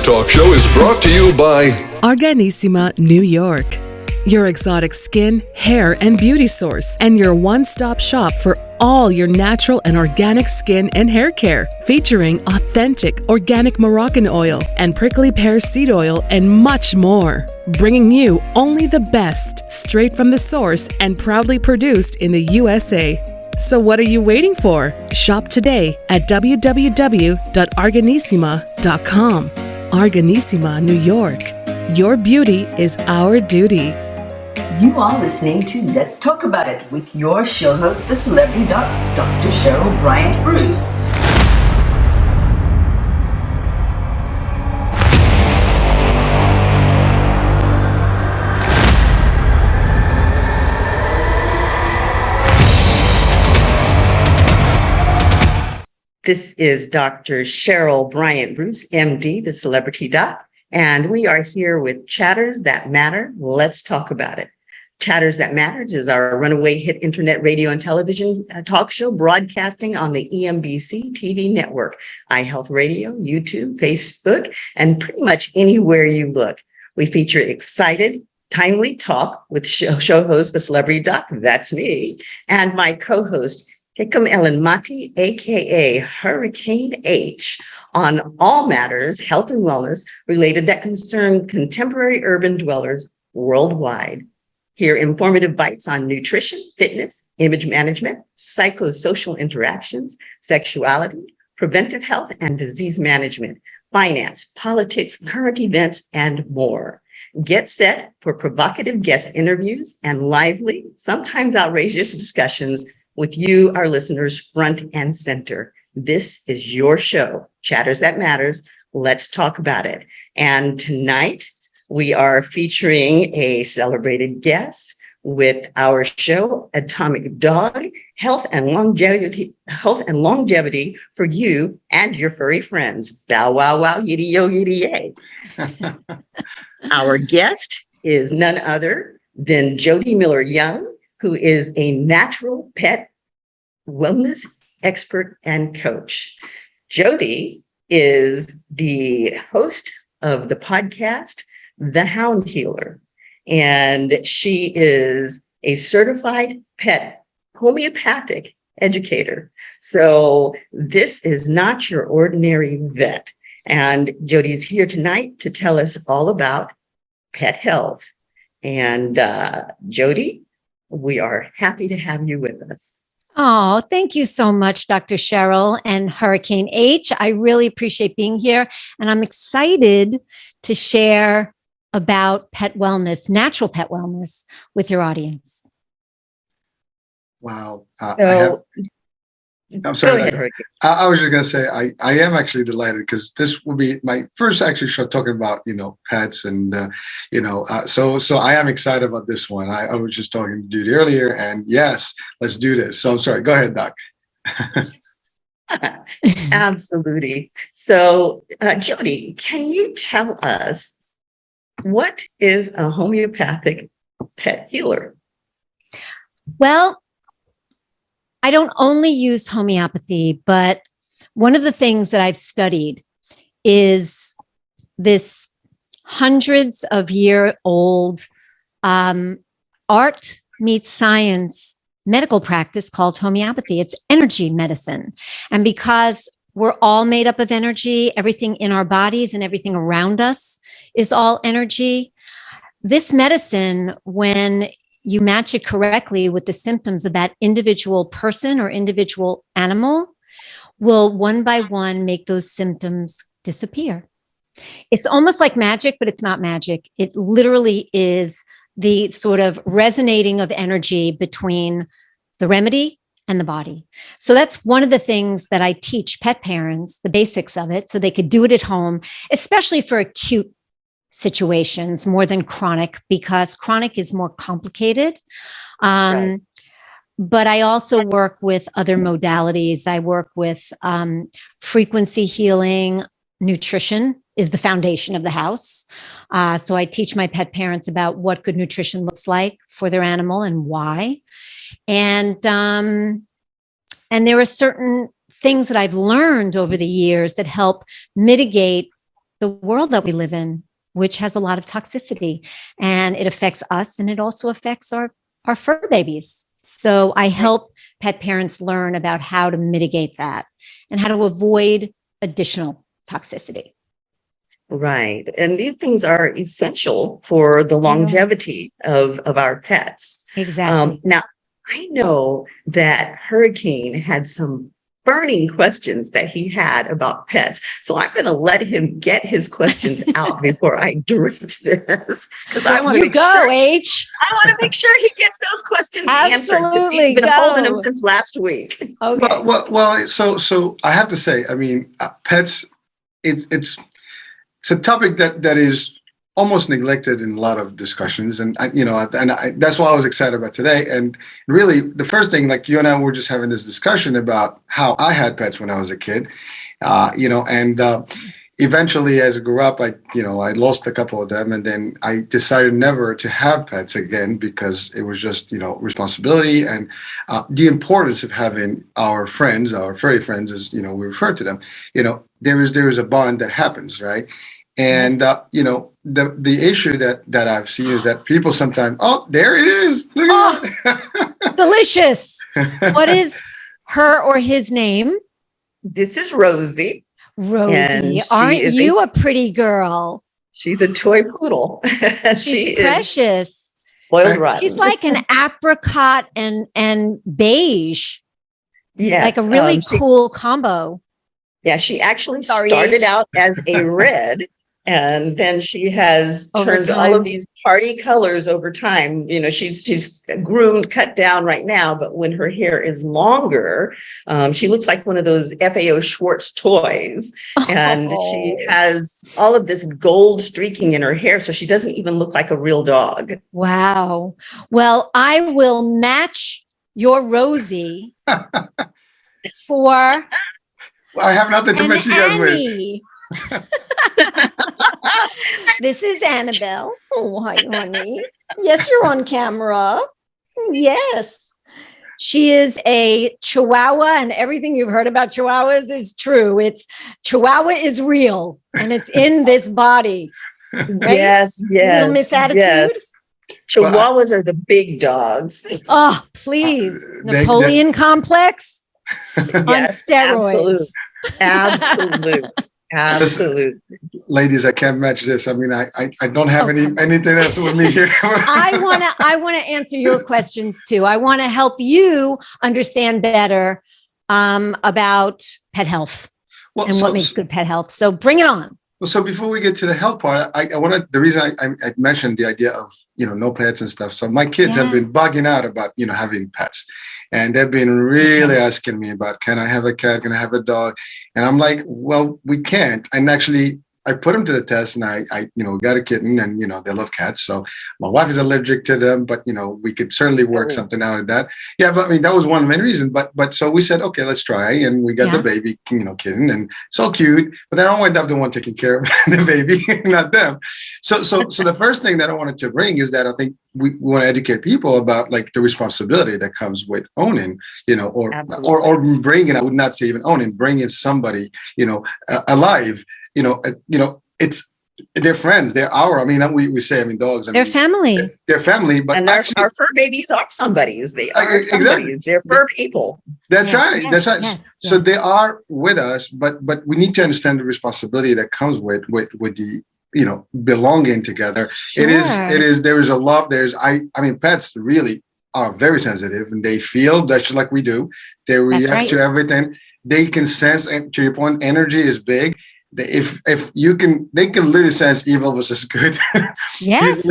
talk show is brought to you by Organissima, New York. Your exotic skin, hair, and beauty source, and your one-stop shop for all your natural and organic skin and hair care, featuring authentic organic Moroccan oil and prickly pear seed oil and much more. Bringing you only the best, straight from the source and proudly produced in the USA. So what are you waiting for? Shop today at www.organissima.com. Organissima, New York. Your beauty is our duty. You are listening to Let's Talk About It with your show host, the celebrity doc, Dr. Cheryl Bryant Bruce. This is Dr. Cheryl Bryant Bruce, MD, the celebrity doc, and we are here with Chatters That Matter. Let's talk about it. Chatters That Matters is our runaway hit internet radio and television talk show broadcasting on the EMBC TV network, iHealth Radio, YouTube, Facebook, and pretty much anywhere you look. We feature excited, timely talk with show host, the celebrity doc, that's me, and my co-host, Hikam Ellen Mati, aka Hurricane H, on all matters health and wellness related that concern contemporary urban dwellers worldwide. Hear informative bites on nutrition, fitness, image management, psychosocial interactions, sexuality, preventive health and disease management, finance, politics, current events, and more. Get set for provocative guest interviews and lively, sometimes outrageous discussions with you, our listeners, front and center. This is your show, Chatters That Matters. Let's talk about it. And tonight, we are featuring a celebrated guest with our show, Atomic Dog, Health and Longevity for you and your furry friends. Bow, wow, wow, yiddy, yo, yiddy, yay. Our guest is none other than Jody Miller-Young, who is a natural pet wellness expert and coach. Jody is the host of the podcast, The Hound Healer, and she is a certified pet homeopathic educator. So this is not your ordinary vet. And Jody is here tonight to tell us all about pet health. And Jody, we are happy to have you with us. Oh, thank you so much, Dr. Cheryl and Hurricane H. I really appreciate being here. And I'm excited to share about pet wellness, natural pet wellness with your Wow. So, I'm sorry. go ahead, Hurricane. I was just going to say, I am actually delighted because this will be my first actually show talking about, pets and, so I am excited about this one. I was just talking to Judy earlier and yes, let's do this. So I'm sorry. Go ahead, Doc. Absolutely. So, Jody, can you tell us what is a homeopathic pet healer? Well, I don't only use homeopathy, but one of the things that I've studied is this hundreds of year old art meets science medical practice called homeopathy. It's energy medicine. And because we're all made up of energy, everything in our bodies and everything around us is all energy. This medicine, when you match it correctly with the symptoms of that individual person or individual animal, will one by one make those symptoms disappear. It's almost like magic, but it's not magic. It literally is the sort of resonating of energy between the remedy and the body. So that's one of the things that I teach pet parents, the basics of it, so they could do it at home, especially for acute situations more than chronic, because chronic is more complicated. Right. But I also work with other modalities. I work with frequency healing. Nutrition is the foundation of the house. So I teach my pet parents about what good nutrition looks like for their animal and why. And there are certain things that I've learned over the years that help mitigate the world that we live in, which has a lot of toxicity, and it affects us, and it also affects our fur babies. So I help pet parents learn about how to mitigate that and how to avoid additional toxicity. Right. And these things are essential for the longevity of our pets. Exactly. Now, I know that Hurricane had some burning questions that he had about pets. So I'm going to let him get his questions out before I direct this, because I want to make sure H. I want to make sure he gets those questions answered. 'Cause Absolutely, he's been holding them go. since last week. Okay. Well, so I have to say, I mean, pets, it's a topic that is almost neglected in a lot of discussions, and that's why I was excited about today. And really, the first thing, like you and I were just having this discussion about how I had pets when I was a kid, and eventually, as I grew up, I lost a couple of them, and then I decided never to have pets again because it was just responsibility and the importance of having our friends, our furry friends, as we refer to them. There is a bond that happens, right? And the issue that I've seen is that people sometimes, oh, there it is, look at that. Delicious. What is her or his name? This is Rosie. Rosie, aren't you a pretty girl? She's a toy poodle. She's precious. Is spoiled rotten. She's like an apricot and beige. Yes, like a really cool combo. Yeah, she actually started out as a red, and then she has turned all of these party colors over time. She's groomed, cut down right now, but when her hair is longer, she looks like one of those FAO Schwartz toys. And she has all of this gold streaking in her hair, so she doesn't even look like a real dog. Wow. Well, I will match your Rosie for... I have nothing to mention you guys with. This is Annabelle. Oh, hi, honey. Yes, you're on camera. Yes. She is a Chihuahua, and everything you've heard about Chihuahuas is true. Chihuahua is real, and it's in this body. Right? Yes. Little Miss Attitude. Yes. Chihuahuas are the big dogs. Oh, please. Napoleon complex. On steroids. Absolutely. Ladies, I can't match this. I mean, I don't have anything else with me here. I want to answer your questions too. I want to help you understand better about pet health what makes good pet health. So bring it on. Well, so before we get to the health part, I want to. The reason I mentioned the idea of no pets and stuff. So my kids have been bugging out about having pets, and they've been really asking me about, can I have a cat? Can I have a dog? And I'm like, well, we can't. And actually, I put them to the test, and I got a kitten, and they love cats. So my wife is allergic to them, but we could certainly work something out of that. Yeah, but I mean that was one main reason. But so we said, okay, let's try, and we got the baby, kitten, and so cute. But then I wind up the one taking care of the baby, not them. So the first thing that I wanted to bring is that I think we want to educate people about like the responsibility that comes with owning, or bringing. I would not say even owning, bringing somebody, alive. It's they're friends. They're we say, dogs. They're family. They're family. But and actually, our fur babies are somebody's. They are somebody's. They're fur people. That's right. Yes, that's right. Yes, so they are with us, but we need to understand the responsibility that comes with the belonging together. Sure. It is. There is a love. Pets really are very sensitive, and they feel just like we do. They react to everything. They can sense, and to your point, energy is big. If you can, they can literally sense evil versus good. Yes.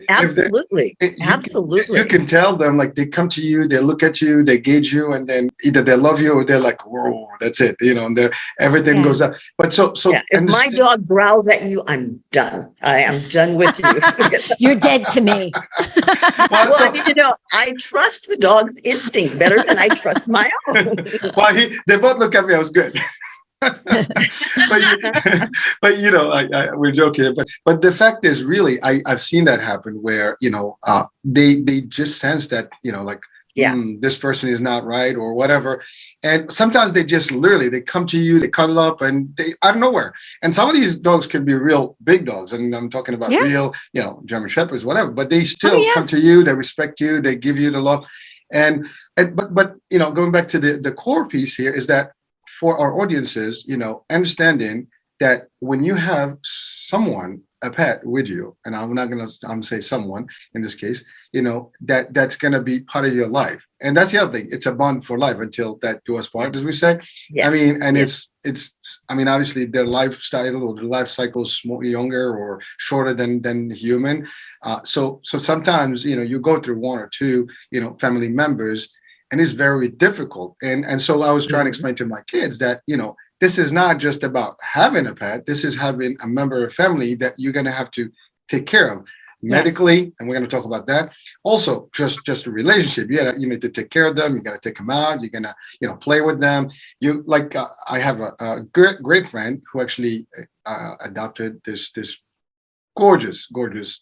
Absolutely. Absolutely. You can tell them, like, they come to you, they look at you, they gauge you, and then either they love you or they're like, whoa, that's it. And everything goes up. But so if my dog growls at you, I'm done. I am done with you. You're dead to me. I trust the dog's instinct better than I trust my own. Well, they both look at me. I was good. but we're joking. But the fact is, really, I've seen that happen where they just sense that like Yeah. this person is not right or whatever. And sometimes they just literally, they come to you, they cuddle up and they out of nowhere. And some of these dogs can be real big dogs. And I'm talking about Yeah. real, German Shepherds, whatever, but they Oh, still yeah. come to you, they respect you, they give you the love. But going back to the core piece here is that for our audiences, understanding that when you have someone, a pet with you, and I'm say someone in this case, that's gonna be part of your life. And that's the other thing. It's a bond for life until that do us part, as we say. Yes. I mean, and Yes. it's obviously their lifestyle or their life cycle is more younger or shorter than human. So sometimes, you go through one or two, family members, and it's very difficult. And so I was trying to explain to my kids that, this is not just about having a pet. This is having a member of family that you're going to have to take care of medically. And we're going to talk about that. Also, just a relationship. You need to take care of them. You got to take them out. You're going to, play with them. I have a great friend who actually adopted this gorgeous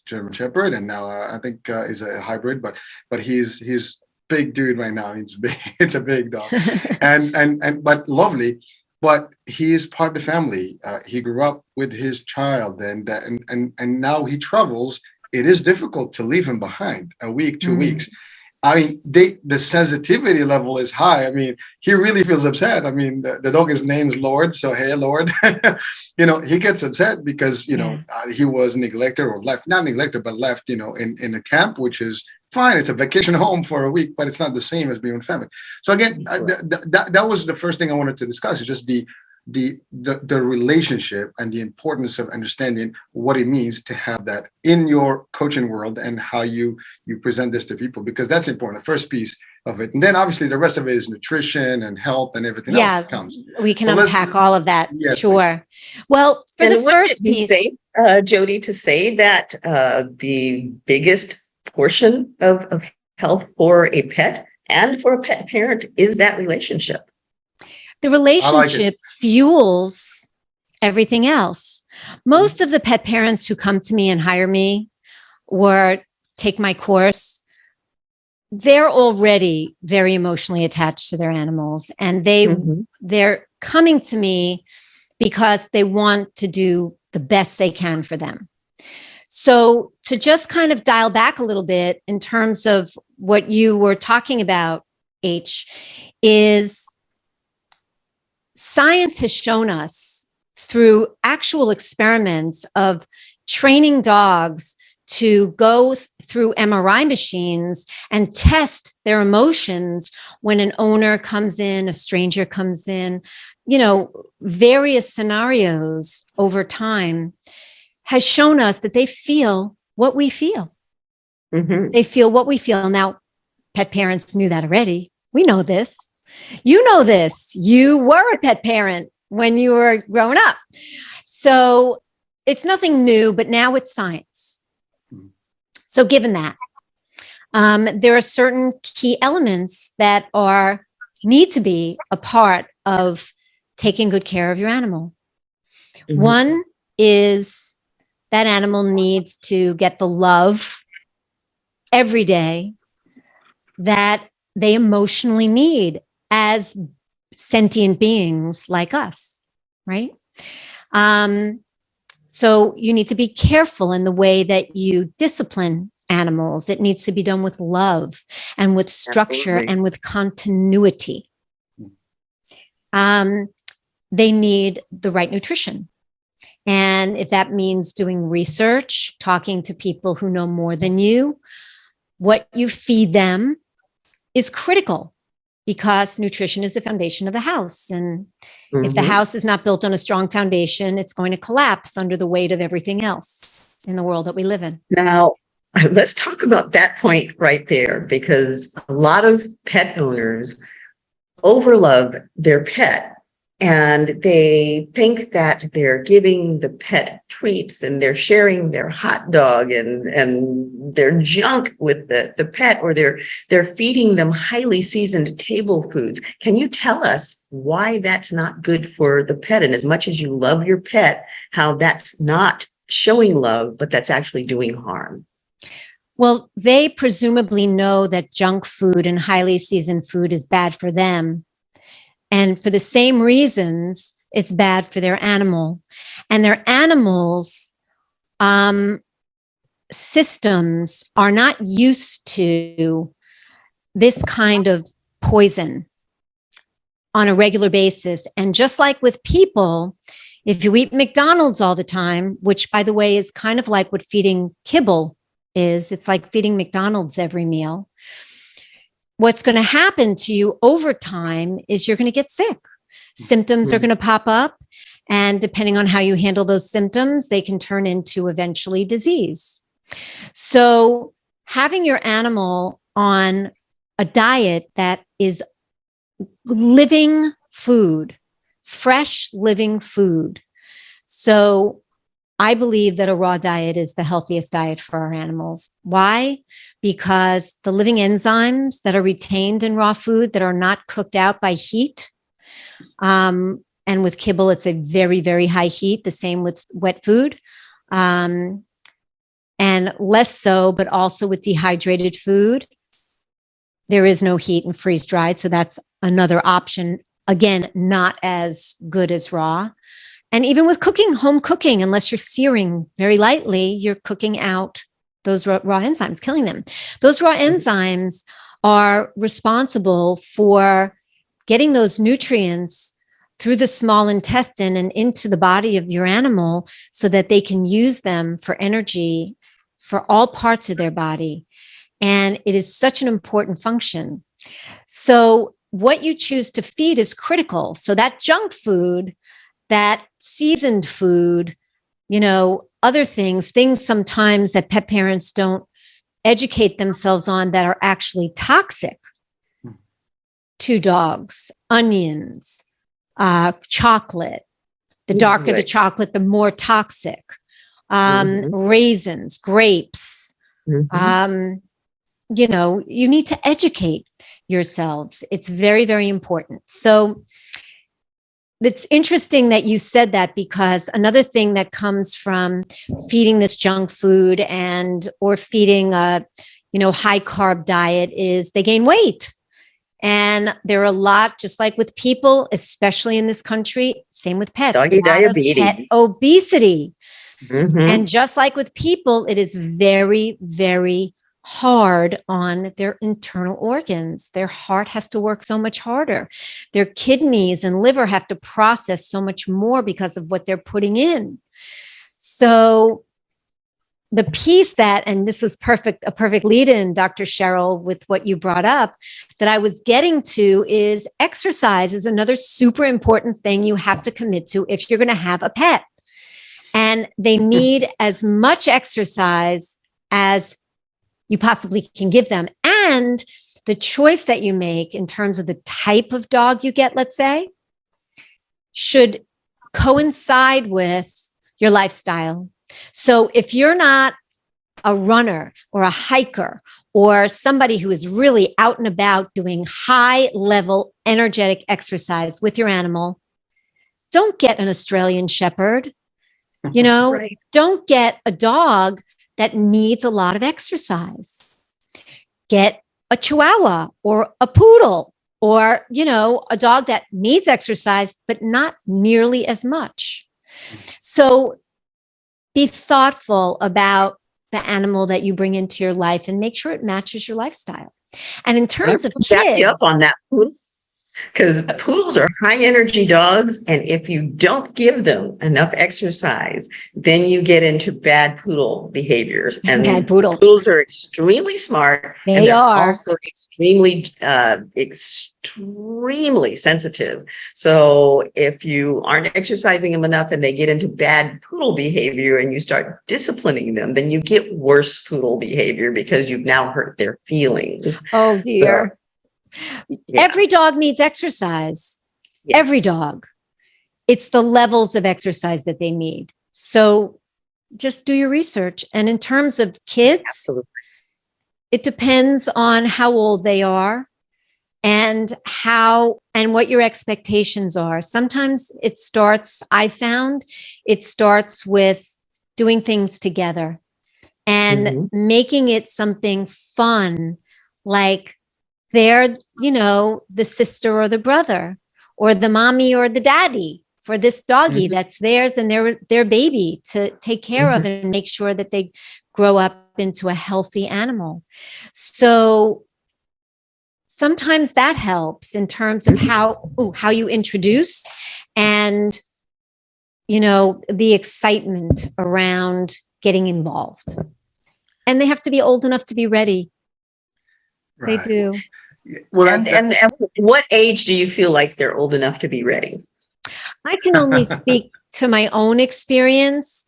German Shepherd. And now I think is a hybrid, but he's big dude right now. It's big. It's a big dog but lovely. But he is part of the family. He grew up with his child, and now he travels. It is difficult to leave him behind a week, 2 weeks. I mean, the sensitivity level is high. I mean, he really feels upset. I mean, the dog is named Lord, so hey, Lord. He gets upset because he was neglected or left, not neglected, but left, in a camp, which is fine. It's a vacation home for a week, but it's not the same as being with family. So again, that was the first thing I wanted to discuss, is just the relationship and the importance of understanding what it means to have that in your coaching world and how you present this to people, because that's important. The first piece of it, and then obviously the rest of it is nutrition and health and everything else that comes. We can unpack all of that. Yes, sure. Please. Well, for the first piece, safe, Jody, to say that the biggest portion of health for a pet and for a pet parent is that relationship. The relationship fuels everything else. Most of the pet parents who come to me and hire me or take my course, they're already very emotionally attached to their animals, and they're coming to me because they want to do the best they can for them. So to just kind of dial back a little bit in terms of what you were talking about, H, is science has shown us through actual experiments of training dogs to go through MRI machines and test their emotions when an owner comes in, a stranger comes in, various scenarios over time, has shown us that they feel what we feel. They feel what we feel. Now, pet parents knew that already. We know this. You know this. You were a pet parent when you were growing up. So it's nothing new, but now it's science. So given that, there are certain key elements that need to be a part of taking good care of your animal. One is that animal needs to get the love every day that they emotionally need as sentient beings like us, right? So you need to be careful in the way that you discipline animals. It needs to be done with love and with structure and with continuity. They need the right nutrition. And if that means doing research, talking to people who know more than you, what you feed them is critical, because nutrition is the foundation of the house. And if the house is not built on a strong foundation, it's going to collapse under the weight of everything else in the world that we live in. Now, let's talk about that point right there, because a lot of pet owners overlove their pet. And they think that they're giving the pet treats and they're sharing their hot dog and their junk with the pet, or they're feeding them highly seasoned table foods. Can you tell us why that's not good for the pet? And as much as you love your pet, how that's not showing love, but that's actually doing harm? Well, they presumably know that junk food and highly seasoned food is bad for them. And for the same reasons, it's bad for their animal. And their animals' systems are not used to this kind of poison on a regular basis. And just like with people, if you eat McDonald's all the time, which by the way is kind of like what feeding kibble is, it's like feeding McDonald's every meal. What's going to happen to you over time is you're going to get sick. Symptoms are going to pop up. And depending on how you handle those symptoms, they can turn into eventually disease. So having your animal on a diet that is living food, fresh living food. So I believe that a raw diet is the healthiest diet for our animals. Why? Because the living enzymes that are retained in raw food that are not cooked out by heat, and with kibble, it's a very, very high heat, the same with wet food, and less so, but also with dehydrated food. There is no heat and freeze dried. So that's another option. Again, not as good as raw. And even with cooking, home cooking, unless you're searing very lightly, you're cooking out those raw enzymes, killing them. Those raw enzymes are responsible for getting those nutrients through the small intestine and into the body of your animal so that they can use them for energy for all parts of their body. And it is such an important function. So what you choose to feed is critical. So that junk food, that seasoned food, other things sometimes that pet parents don't educate themselves on that are actually toxic to dogs, onions, chocolate. The darker the chocolate, the more toxic. Raisins, grapes. You need to educate yourselves. It's very, very important. So it's interesting that you said that, because another thing that comes from feeding this junk food or feeding a, high carb diet is they gain weight. And there are a lot, just like with people, especially in this country, same with pets. Doggy diabetes. Pet obesity. Mm-hmm. And just like with people, it is very, very hard on their internal organs. Their heart has to work so much harder. Their kidneys and liver have to process so much more because of what they're putting in. So the piece and this was a perfect lead in, Dr. Cheryl, with what you brought up, that I was getting to is exercise is another super important thing you have to commit to if you're going to have a pet. And they need as much exercise as you possibly can give them. And the choice that you make in terms of the type of dog you get, let's say, should coincide with your lifestyle. So if you're not a runner or a hiker or somebody who is really out and about doing high level energetic exercise with your animal, don't get an Australian Shepherd. Right. Don't get a dog that needs a lot of exercise. Get a Chihuahua or a Poodle or, a dog that needs exercise, but not nearly as much. So be thoughtful about the animal that you bring into your life and make sure it matches your lifestyle. And in terms of kids, back you up on that, because poodles are high energy dogs. And if you don't give them enough exercise, then you get into bad poodle behaviors. And poodles are extremely smart. They are also extremely sensitive. So if you aren't exercising them enough and they get into bad poodle behavior and you start disciplining them, then you get worse poodle behavior because you've now hurt their feelings. Oh dear. So, yeah. Every dog needs exercise. Yes. Every dog. It's the levels of exercise that they need. So just do your research. And in terms of kids, absolutely, it depends on how old they are and what your expectations are. Sometimes I found it starts with doing things together. and Mhm. making it something fun, like they're, the sister or the brother or the mommy or the daddy for this doggy Mhm. that's theirs and their baby to take care of Mhm. and make sure that they grow up into a healthy animal. So sometimes that helps in terms of how you introduce and the excitement around getting involved. And they have to be old enough to be ready. They Right. do. Yeah, well, And what age do you feel like they're old enough to be ready? I can only speak to my own experience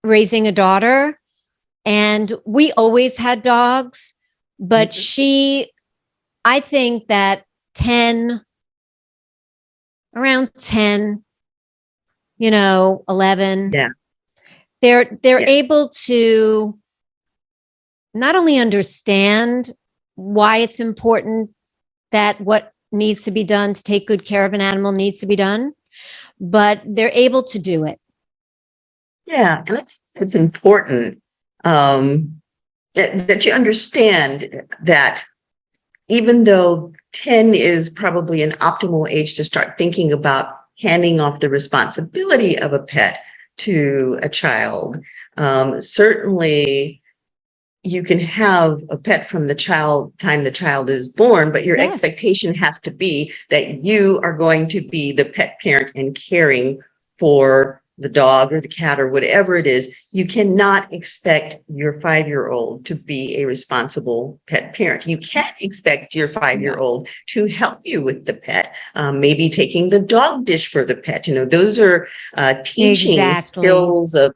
raising a daughter. And we always had dogs, but I think that around 10, 11, Yeah. they're Yeah. able to not only understand why it's important that what needs to be done to take good care of an animal needs to be done, but they're able to do it. Yeah, and it's important that you understand that even though 10 is probably an optimal age to start thinking about handing off the responsibility of a pet to a child, certainly you can have a pet from the time the child is born, but your Yes. expectation has to be that you are going to be the pet parent and caring for the dog or the cat or whatever it is. You cannot expect your 5-year-old to be a responsible pet parent. You can't expect your 5-year-old to help you with the pet, maybe taking the dog dish for the pet. Those are teaching Exactly. skills of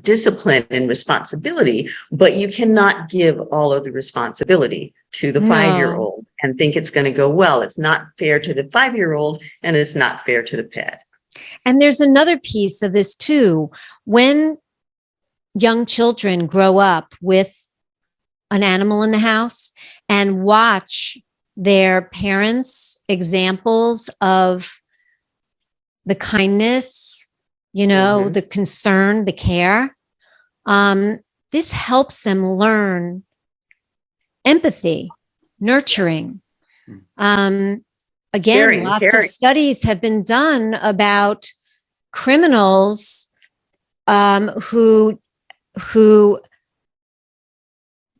discipline and responsibility, but you cannot give all of the responsibility to the No. 5-year-old and think it's going to go well. It's not fair to the 5-year-old and it's not fair to the pet. And there's another piece of this too. When young children grow up with an animal in the house and watch their parents' examples of the kindness, the concern, the care, this helps them learn empathy, nurturing. Yes. Again, lots of studies have been done about criminals who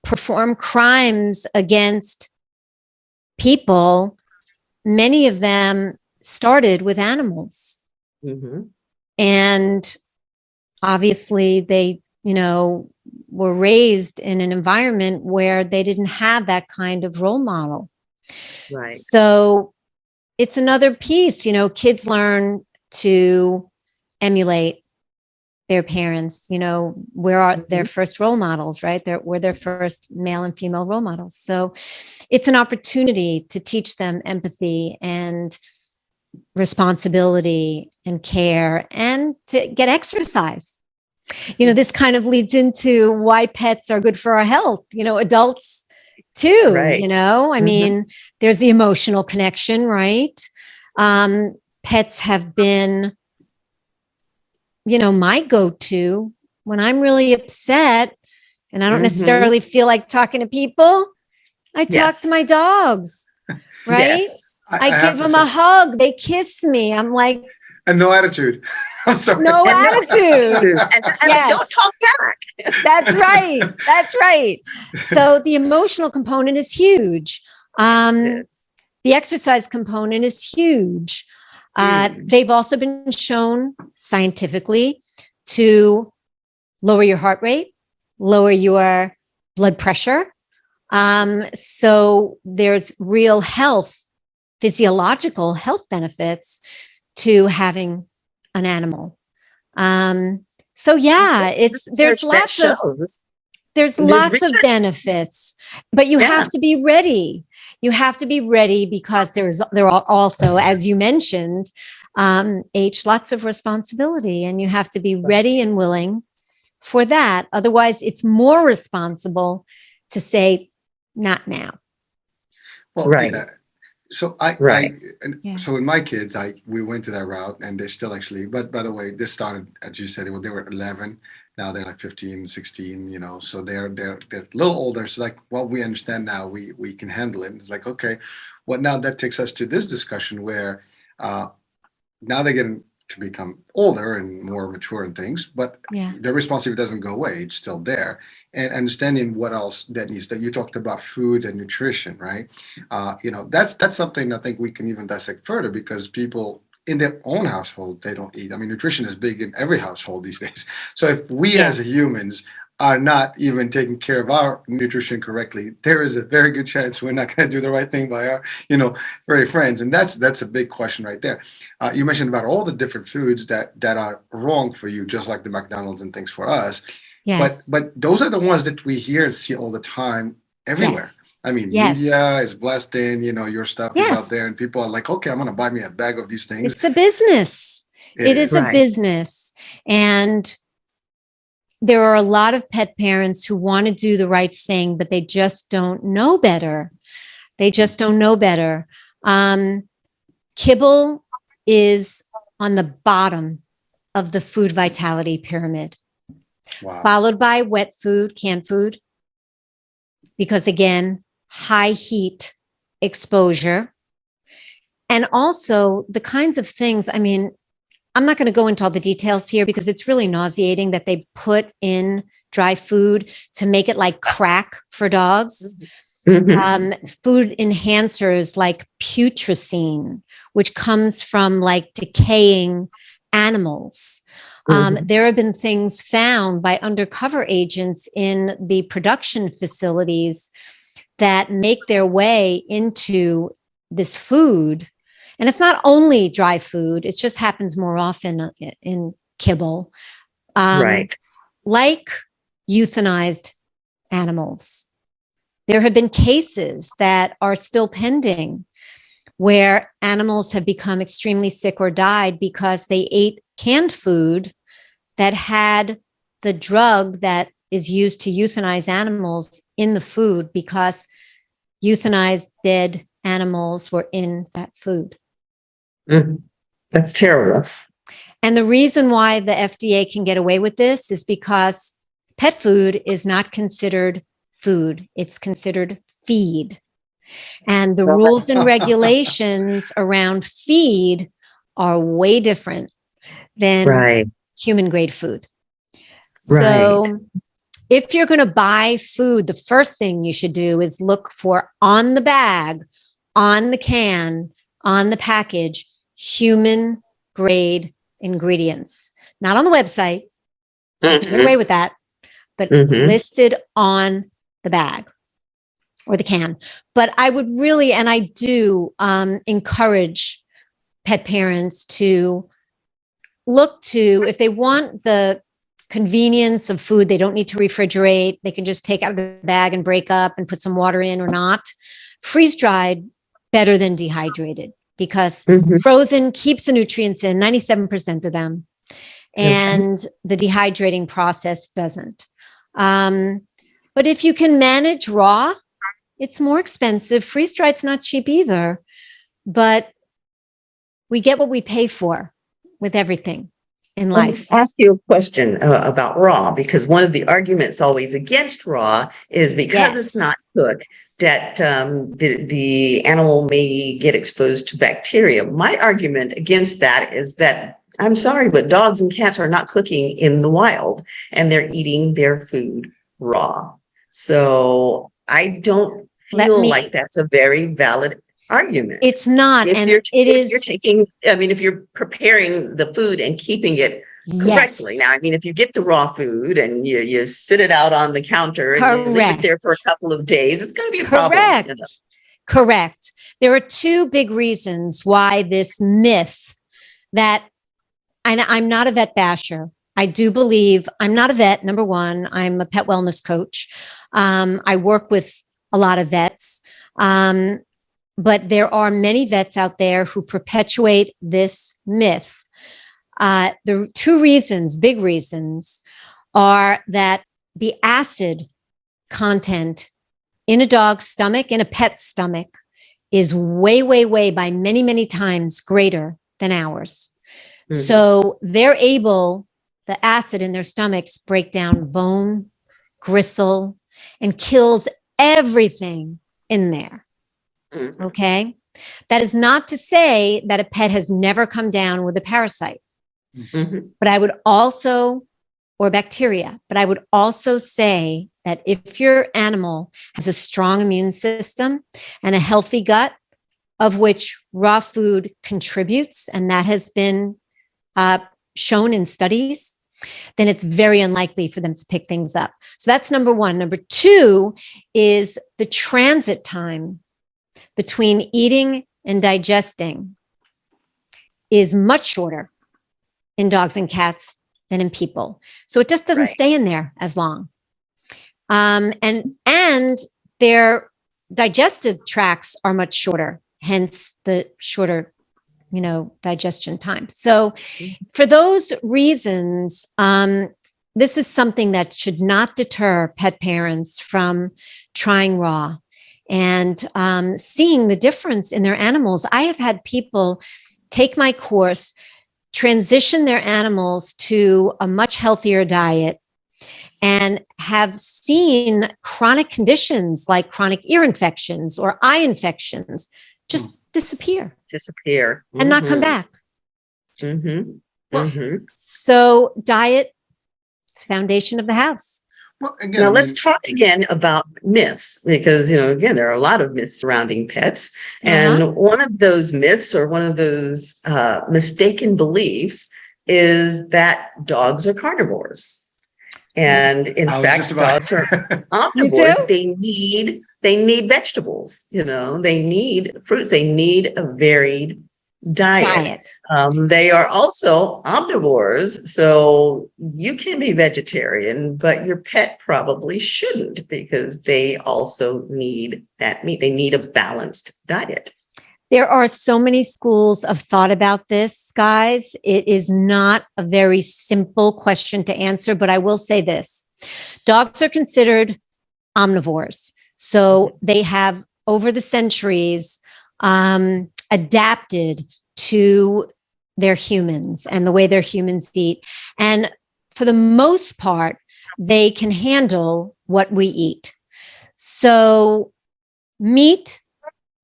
perform crimes against people. Many of them started with animals. And obviously they, were raised in an environment where they didn't have that kind of role model. Right. So it's another piece, kids learn to emulate their parents, where are their first role models, right? We're their first male and female role models. So it's an opportunity to teach them empathy and responsibility and care and to get exercise. This kind of leads into why pets are good for our health, adults too, Right. I mean, there's the emotional connection, right? Pets have been, my go-to when I'm really upset and I don't necessarily feel like talking to people. I talk to my dogs, right? Yes. I give them a hug. They kiss me. I'm like, and no attitude. I'm sorry. No attitude. And they don't talk back. That's right. That's right. So the emotional component is huge. The exercise component is huge. They've also been shown scientifically to lower your heart rate, lower your blood pressure. So there's real physiological health benefits to having an animal. So yeah, there's lots of benefits, but you have to be ready. You have to be ready because there are also, as you mentioned, lots of responsibility, and you have to be ready and willing for that. Otherwise, it's more responsible to say, not now. Well, right. Yeah. So so in my kids, we went to that route, and they still actually. But by the way, this started, as you said, when they were 11, Now they're like 15, 16, so they're a little older. So like what we understand now, we can handle it. It's like, okay, well, now that takes us to this discussion where now they're getting to become older and more mature and things, but Yeah. the responsibility doesn't go away. It's still there. And understanding what else that needs, that you talked about food and nutrition, right? That's something I think we can even dissect further, because people in their own household, they don't eat. I mean, nutrition is big in every household these days. So if we as humans are not even taking care of our nutrition correctly, there is a very good chance we're not going to do the right thing by our, very friends. And that's a big question right there. You mentioned about all the different foods that are wrong for you, just like the McDonald's and things for us. Yes. But those are the ones that we hear and see all the time everywhere. Yes. I mean, Yes. media is blessed in, your stuff is Yes. out there, and people are like, okay, I'm going to buy me a bag of these things. It's a business. It is a Right. business. And there are a lot of pet parents who want to do the right thing, but they just don't know better. They just don't know better. Kibble is on the bottom of the food vitality pyramid, Wow. followed by wet food, canned food, because again, high heat exposure. And also the kinds of things, I mean, I'm not going to go into all the details here because it's really nauseating that they put in dry food to make it like crack for dogs. Food enhancers like putrescine, which comes from like decaying animals. There have been things found by undercover agents in the production facilities that make their way into this food. And it's not only dry food, it just happens more often in kibble. Right. Like euthanized animals. There have been cases that are still pending where animals have become extremely sick or died because they ate canned food that had the drug that is used to euthanize animals in the food, because euthanized dead animals were in that food. That's terrible. And the reason why the FDA can get away with this is because pet food is not considered food. It's considered feed. And the rules and regulations around feed are way different than human grade food. So if you're going to buy food, the first thing you should do is look for on the bag, on the can, on the package, human grade ingredients, not on the website. You can get away with that, but listed on the bag or the can. But I would really, and I do encourage pet parents to look to, if they want the convenience of food, they don't need to refrigerate. They can just take out the bag and break up and put some water in or not. Freeze dried better than dehydrated, because frozen keeps the nutrients in, 97% of them, and the dehydrating process doesn't. But if you can manage raw, it's more expensive. Freeze dried's not cheap either, but we get what we pay for with everything in life. I'll ask you a question about raw, because one of the arguments always against raw is because it's not cooked, that the animal may get exposed to bacteria. My argument against that is that, I'm sorry, but dogs and cats are not cooking in the wild, and they're eating their food raw. So I don't feel like that's a very valid argument. It's not. If you're preparing the food and keeping it correctly. Now, I mean, if you get the raw food and you sit it out on the counter and you leave it there for a couple of days, it's going to be a problem. Correct. There are two big reasons why this myth that, and I'm not a vet basher. I do believe, I'm not a vet, number one. I'm a pet wellness coach. I work with a lot of vets. But there are many vets out there who perpetuate this myth. The two reasons, big reasons, are that the acid content in a dog's stomach, in a pet's stomach, is way, way, way by many, many times greater than ours. So they're able the acid in their stomachs break down bone, gristle, and kills everything in there. Okay. That is not to say that a pet has never come down with a parasite, but I would also, or bacteria, but I would also say that if your animal has a strong immune system and a healthy gut, of which raw food contributes, and that has been shown in studies, then it's very unlikely for them to pick things up. So that's number one. Number two is the transit time between eating and digesting is much shorter in dogs and cats than in people. So it just doesn't stay in there as long. And their digestive tracts are much shorter, hence the shorter, digestion time. So for those reasons, this is something that should not deter pet parents from trying raw and seeing the difference in their animals. I have had people take my course, transition their animals to a much healthier diet, and have seen chronic conditions like chronic ear infections or eye infections just disappear and not come back. So diet is foundation of the house. Well, again, Now let's talk again about myths, because, again, there are a lot of myths surrounding pets. And one of those myths, or one of those mistaken beliefs, is that dogs are carnivores. And in fact, dogs are omnivores. They need vegetables, they need fruits, they need a varied diet. They are also omnivores, so you can be vegetarian, but your pet probably shouldn't, because they also need that meat. They need a balanced diet. There are so many schools of thought about this, guys. It is not a very simple question to answer, but I will say this. Dogs are considered omnivores. So they have, over the centuries, adapted to their humans and the way their humans eat. And for the most part, they can handle what we eat. So meat,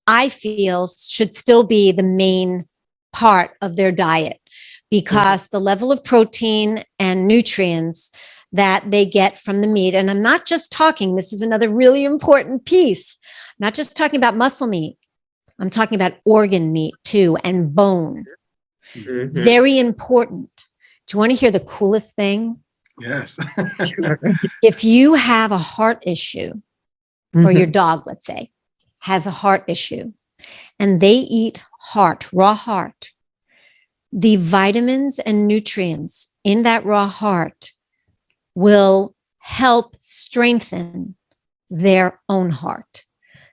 I feel, should still be the main part of their diet, because the level of protein and nutrients that they get from the meat, and I'm not just talking, this is another really important piece, not just talking about muscle meat, I'm talking about organ meat too, and bone. Very important. Do you want to hear the coolest thing? Yes. If you have a heart issue, or your dog, let's say, has a heart issue, and they eat raw heart, the vitamins and nutrients in that raw heart will help strengthen their own heart.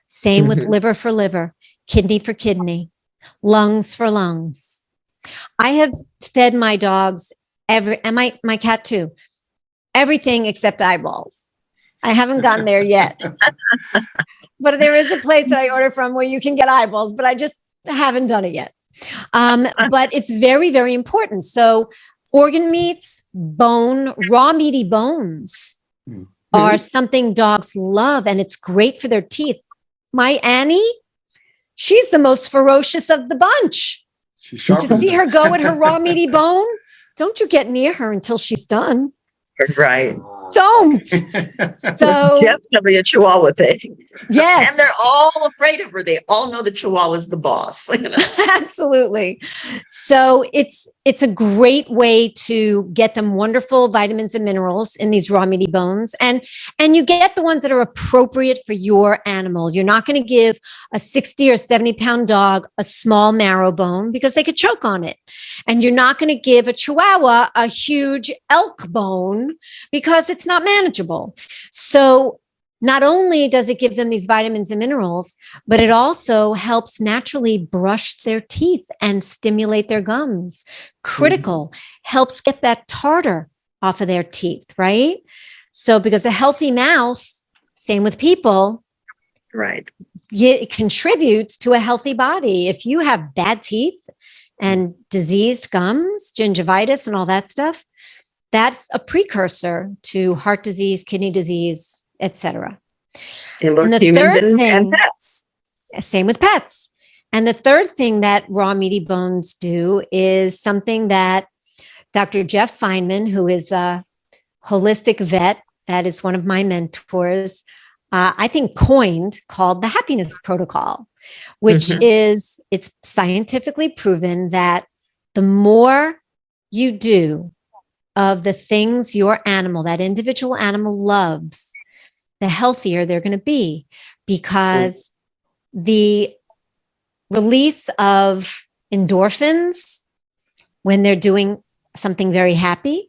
Same with liver for liver, kidney for kidney, lungs for lungs. I have fed my dogs and my cat too, everything except eyeballs. I haven't gotten there yet. But there is a place that I order from where you can get eyeballs, but I just haven't done it yet. But it's very, very important. So organ meats, bone, raw meaty bones are something dogs love, and it's great for their teeth. My Annie, she's the most ferocious of the bunch. To see her go at her raw meaty bone, don't you get near her until she's done. Right. Don't. So it's definitely a Chihuahua thing. Yes. And they're all afraid of her. They all know the Chihuahua's the boss. Absolutely. So it's a great way to get them wonderful vitamins and minerals in these raw meaty bones. And you get the ones that are appropriate for your animal. You're not going to give a 60 or 70 pound dog a small marrow bone, because they could choke on it. And you're not going to give a Chihuahua a huge elk bone, because it's not manageable. So not only does it give them these vitamins and minerals, but it also helps naturally brush their teeth and stimulate their gums. Critical. Helps get that tartar off of their teeth, right? So because a healthy mouth, same with people, right, it contributes to a healthy body. If you have bad teeth and diseased gums, gingivitis and all that stuff, that's a precursor to heart disease, kidney disease, etc. In both And the humans third and thing, pets. same with pets. And the third thing that raw meaty bones do is something that Dr. Jeff Feynman, who is a holistic vet, that is one of my mentors, I think coined, called the happiness protocol, which is, it's scientifically proven that the more you do of the things your animal, that individual animal loves, the healthier they're going to be, because the release of endorphins when they're doing something very happy,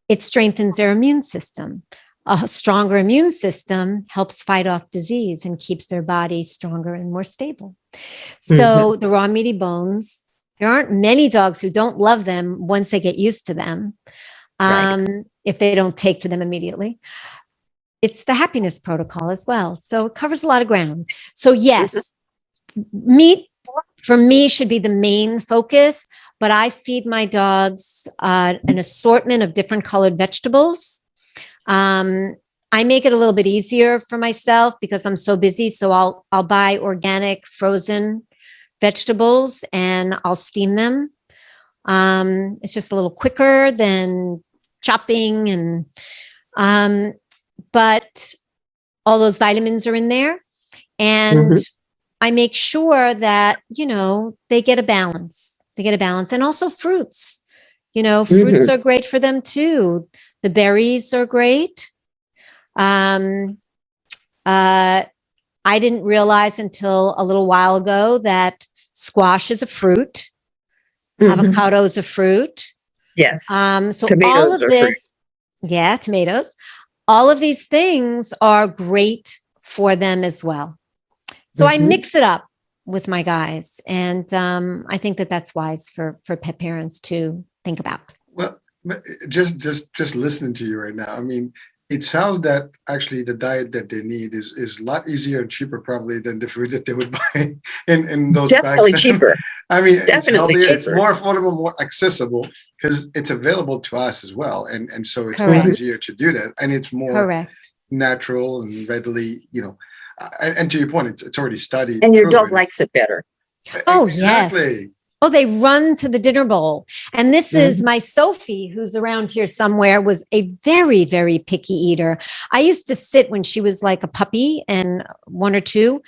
it strengthens their immune system. A stronger immune system helps fight off disease and keeps their body stronger and more stable. So the raw meaty bones, there aren't many dogs who don't love them once they get used to them, if they don't take to them immediately. It's the happiness protocol as well. So it covers a lot of ground. So yes, meat for me should be the main focus, but I feed my dogs an assortment of different colored vegetables. I make it a little bit easier for myself because I'm so busy. So I'll buy organic frozen vegetables and I'll steam them. It's just a little quicker than chopping, and but all those vitamins are in there. And I make sure that, they get a balance. They get a balance. And also fruits. Fruits are great for them too. The berries are great. I didn't realize until a little while ago that squash is a fruit. Avocado is a fruit. Yes. So Tomatoes all of are this, tomatoes. All of these things are great for them as well. So I mix it up with my guys. And I think that that's wise for pet parents to think about. Well, just listening to you right now, I mean, it sounds that actually the diet that they need is a lot easier and cheaper probably than the food that they would buy in those definitely bags. cheaper. I mean, it's Definitely healthier, cheaper. it's more affordable, more accessible because it's available to us as well. And so it's Correct. much easier to do that. And it's more Correct. natural and readily, and to your point, it's already studied. And your dog proven. likes it better. Oh, Exactly. yes. Oh, they run to the dinner bowl. And this is my Sophie, who's around here somewhere, was a very, very picky eater. I used to sit when she was like a puppy and 1 or 2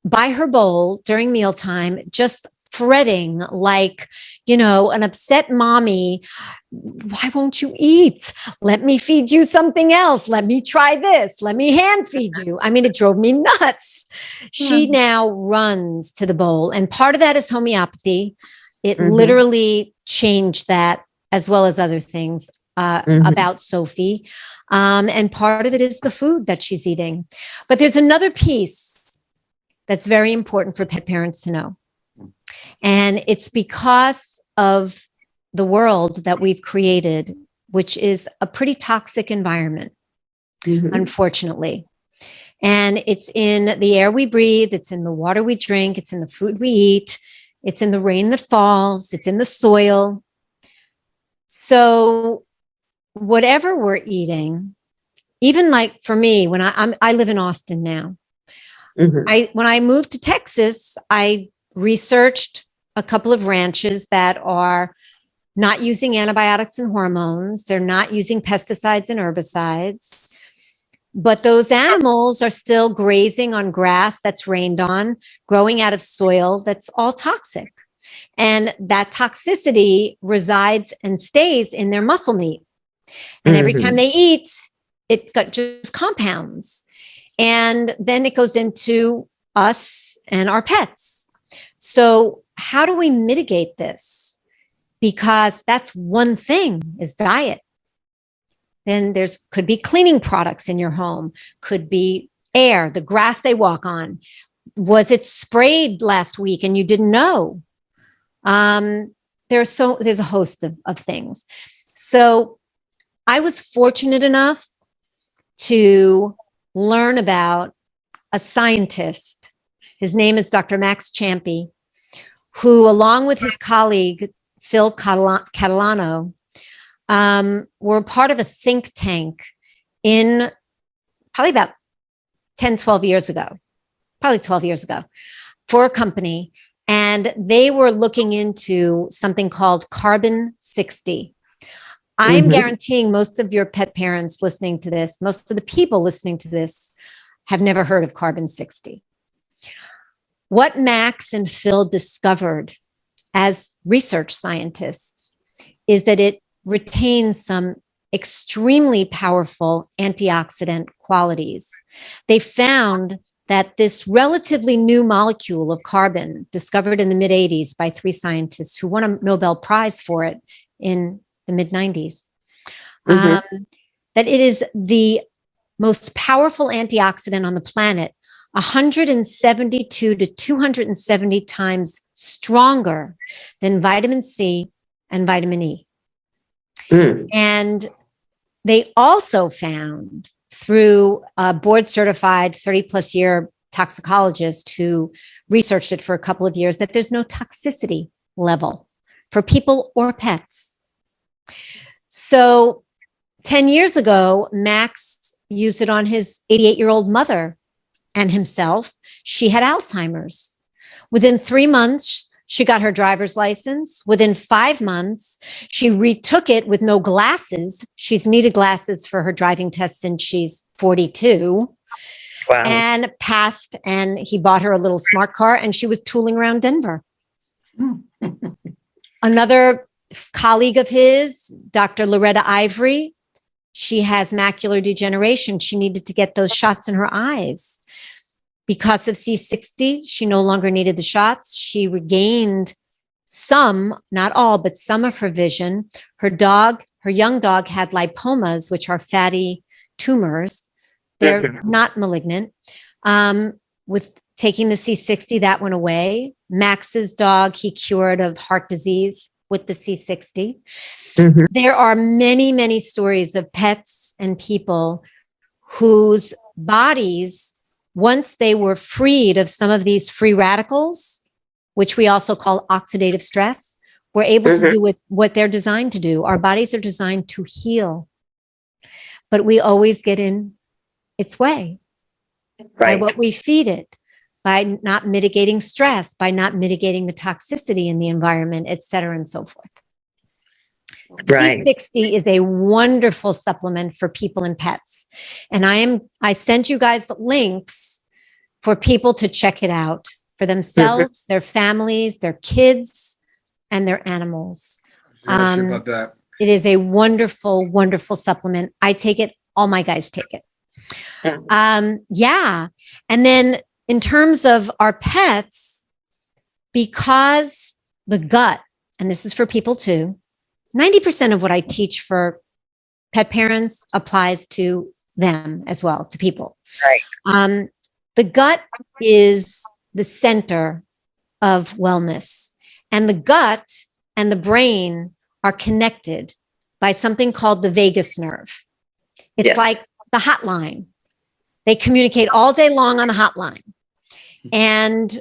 by her bowl during mealtime, just fretting like, an upset mommy. Why won't you eat? Let me feed you something else. Let me try this. Let me hand feed you. I mean, it drove me nuts. She now runs to the bowl. And part of that is homeopathy. It literally changed that, as well as other things about Sophie. And part of it is the food that she's eating. But there's another piece that's very important for pet parents to know. And it's because of the world that we've created, which is a pretty toxic environment, unfortunately. And it's in the air we breathe, it's in the water we drink, it's in the food we eat, it's in the rain that falls, it's in the soil. So whatever we're eating, even like for me, when I live in Austin now, when I moved to Texas, I researched a couple of ranches that are not using antibiotics and hormones. They're not using pesticides and herbicides, but those animals are still grazing on grass that's rained on, growing out of soil that's all toxic. And that toxicity resides and stays in their muscle meat. And every time they eat, it just compounds. And then it goes into us and our pets. So how do we mitigate this? Because that's one thing, is diet. Then could be cleaning products in your home, could be air, the grass they walk on. Was it sprayed last week and you didn't know? There's a host of things. So I was fortunate enough to learn about a scientist. His name is Dr. Max Champy, who, along with his colleague, Phil Catalano, were part of a think tank in probably about 10, 12 years ago, probably 12 years ago, for a company. And they were looking into something called Carbon 60. I'm guaranteeing most of your pet parents listening to this, most of the people listening to this have never heard of Carbon 60. What Max and Phil discovered as research scientists is that it retains some extremely powerful antioxidant qualities. They found that this relatively new molecule of carbon, discovered in the mid-'80s by 3 scientists who won a Nobel Prize for it in the mid-'90s, that it is the most powerful antioxidant on the planet, 172 to 270 times stronger than vitamin C and vitamin E. And they also found, through a board certified 30 plus year toxicologist who researched it for a couple of years, that there's no toxicity level for people or pets. So 10 years ago, Max used it on his 88-year-old mother and himself. She had Alzheimer's. Within 3 months, she got her driver's license. Within 5 months, she retook it with no glasses. She's needed glasses for her driving test since she's 42. Wow. And passed, and he bought her a little smart car, and she was tooling around Denver. Another colleague of his, Dr. Loretta Ivory, she has macular degeneration. She needed to get those shots in her eyes. Because of C60, she no longer needed the shots. She regained some, not all, but some of her vision. Her young dog had lipomas, which are fatty tumors. They're not malignant. With taking the C60, that went away. Max's dog, he cured of heart disease with the C60. There are many, many stories of pets and people whose bodies, once they were freed of some of these free radicals, which we also call oxidative stress, were able to do with what they're designed to do. Our bodies are designed to heal, but we always get in its way by what we feed it, by not mitigating stress, by not mitigating the toxicity in the environment, et cetera, and so forth. C60 is a wonderful supplement for people and pets. And I sent you guys links for people to check it out for themselves, their families, their kids, and their animals. About that. It is a wonderful, wonderful supplement. I take it. All my guys take it. Yeah. And then in terms of our pets, because the gut, and this is for people too, 90% of what I teach for pet parents applies to them as well, to people. Right. The gut is the center of wellness, and the gut and the brain are connected by something called the vagus nerve. It's like the hotline. They communicate all day long on the hotline. And